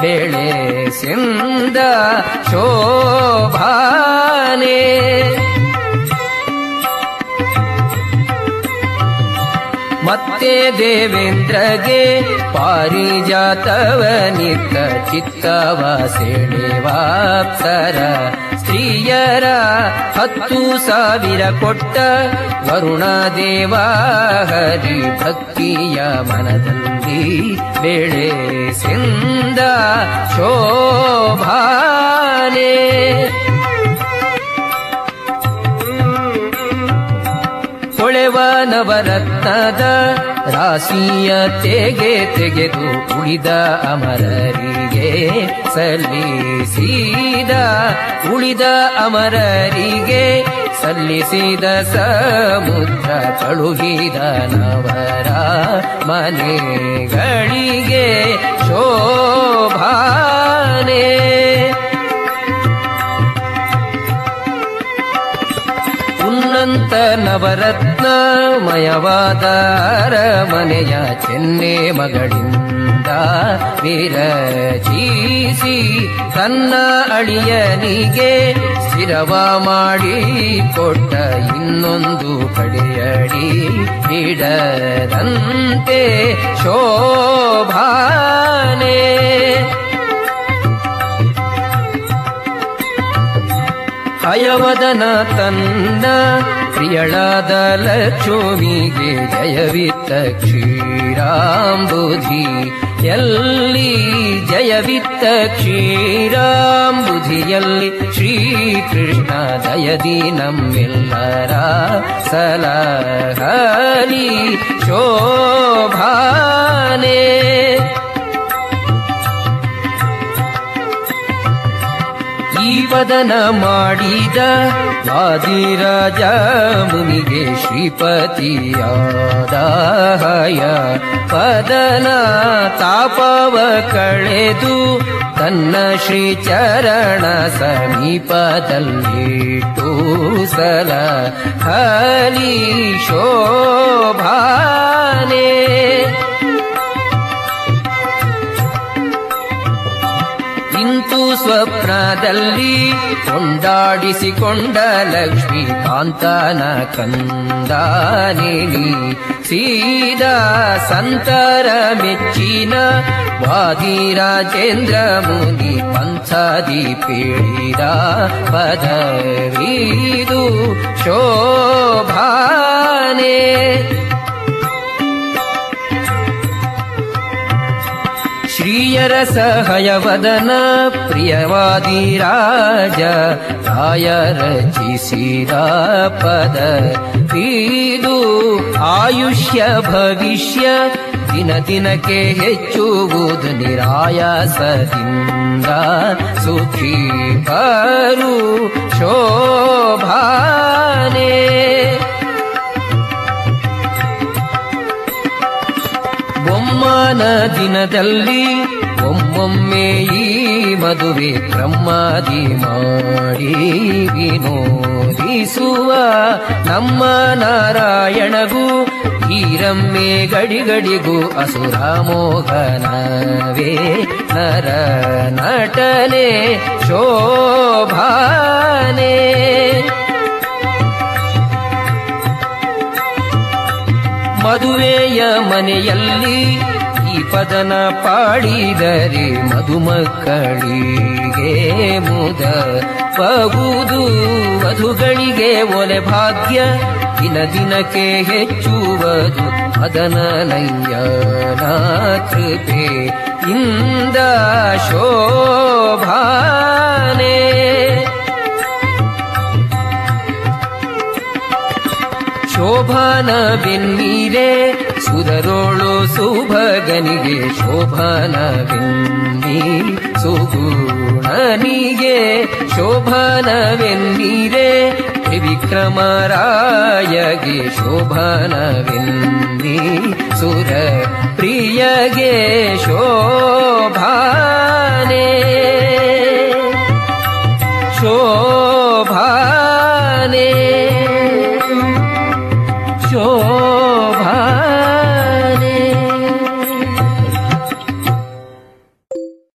ಬೆಳೆಸೆಂದ ಶೋಭಾನೆ ಮತ್ತೆ ದೇವೇಂದ್ರಗೆ ಪಾರಿಜಾತವನಿತ್ತ ಚಿತ್ತವ ಸೆಳೆವಾಪ್ಸರ ಸ್ತ್ರೀಯರ 10,000 ಕೊಟ್ಟ ವರುಣ ದೇವ ಹರಿ ಭಕ್ತಿಯ ಮನದಲ್ಲಿ ಬೆಳೆಸೆಂದ ಶೋಭಾನೆ ಹೊಳೆವ ನವರತ್ನದ ರಾಶಿಯ ತೆಗೆದು ಉಳಿದ ಅಮರರಿಗೆ ಸಲ್ಲಿಸಿದ ಉಳಿದ ಅಮರರಿಗೆ ಸಲ್ಲಿಸಿದ ಸಮುದ್ರ ಕಳುಹಿದ ನವರ ಮನೆಗಳಿಗೆ ಶೋಭಾನೆ ಉನ್ನತ ನವರತ್ನಮಯವಾದ ಅರಮನೆಯ ಚೆನ್ನೆ ಮಗಳಿಂದ ವಿರಚಿಸಿ ತನ್ನ ಅಳಿಯನಿಗೆ ಸ್ಥಿರವ ಮಾಡಿ ಕೊಟ್ಟ ಇನ್ನೊಂದು ಕಡೆಯಡಿ ಇಡದಂತೆ ಶೋಭಾನೆ ಹಯವದನ ತನ್ನ ಪ್ರಿಯಳಾದ ಲಕ್ಷ್ಮಿಗೆ ಜಯವಿತ್ತ ಕ್ಷೀರಾಂಬುಧಿ ಎಲ್ಲಿ ಜಯವಿತ್ತ ಕ್ಷೀರಾಂಬುಧಿಯಲ್ಲಿ ಶ್ರೀಕೃಷ್ಣ ದಯದಿ ನಮ್ಮೆಲ್ಲರ ಸಲಹಲಿ ಶೋಭಾನೆ ಈ ಪದನ ಮಾಡಿದ ವಾದಿರಾಜ ಮುನಿಗೆ ಶ್ರೀಪತಿಯಾದ ಹಯ ಪದನ ತಾಪವ ಕಳೆದು ತನ್ನ ಶ್ರೀಚರಣ ಸಮೀಪದಲ್ಲಿಟ್ಟು ಸಲಹಲಿ ಶೋಭಾನೆ ಇಂತು ಸ್ವಪ್ನದಲ್ಲಿ ಕೊಂಡಾಡಿಸಿಕೊಂಡ ಲಕ್ಷ್ಮೀಕಾಂತನ ಕಂದಾನೇನಿ ಸೀದಾ ಸಂತರ ಮೆಚ್ಚಿನ ವಾದಿರಾಜೇಂದ್ರ ಮುನಿ ಪಂಥದಿ ಪೀಡಿದ ಪದವಿದು ಶೋಭಾನೆ. ಶ್ರೀಯರ ಸಹಯವದನ ಪ್ರಿಯವಾದಿರಾಜ ರಾಯ ರಚಿಸಿದ ಪದವಿದು ಆಯುಷ್ಯ ಭವಿಷ್ಯ ದಿನ ದಿನಕ್ಕೆ ಹೆಚ್ಚುವುದು ನಿರಾಯಾಸದಿಂದ ಸುಖಿ ಬರು ಶೋಭಾನೆ. ಬೊಮ್ಮನ ದಿನದಲ್ಲಿ ಒಮ್ಮೊಮ್ಮೆ ಈ ಮದುವೆ ಕ್ರಮಾದಿ ಮಾಡಿ ವಿನೋದಿಸುವ ನಮ್ಮ ನಾರಾಯಣಗೂ ಈ ರಮ್ಮೆ ಗಡಿಗಡಿಗೂ ಅಸುರ ಮೋಹನವೇ ನರ ನಟನೆ ಶೋಭಾನೆ. ಮದುವೆಯ ಮನೆಯಲ್ಲಿ ಈ ಪದನ ಪಾಡಿದರೆ ಮದುಮಕ್ಕಳಿಗೆ ಮುದ ಬಗುದು ವಧುಗಳಿಗೆ ಒಲೆ ಭಾಗ್ಯ ದಿನ ದಿನಕ್ಕೆ ಹೆಚ್ಚುವುದು ಮದನನಯ್ಯನ ಕೃಪೆ ಇಂದ ಶೋಭಾನೆ. ಶೋಭಾನ ಬೆನ್ನೀರೆ ಸುರರೋಳು ಸುಭಗನಿಗೆ ಶೋಭಾನ ಬೆನ್ನಿ ಸುಗುಣನಿಗೆ ಶೋಭಾನವೆನ್ನೀರೆ ತ್ರಿವಿಕ್ರಮರಾಯಗೆ ಶೋಭಾನವೆನ್ನಿ ಸುರ ಪ್ರಿಯಗೆ ಶೋಭಾನೆ.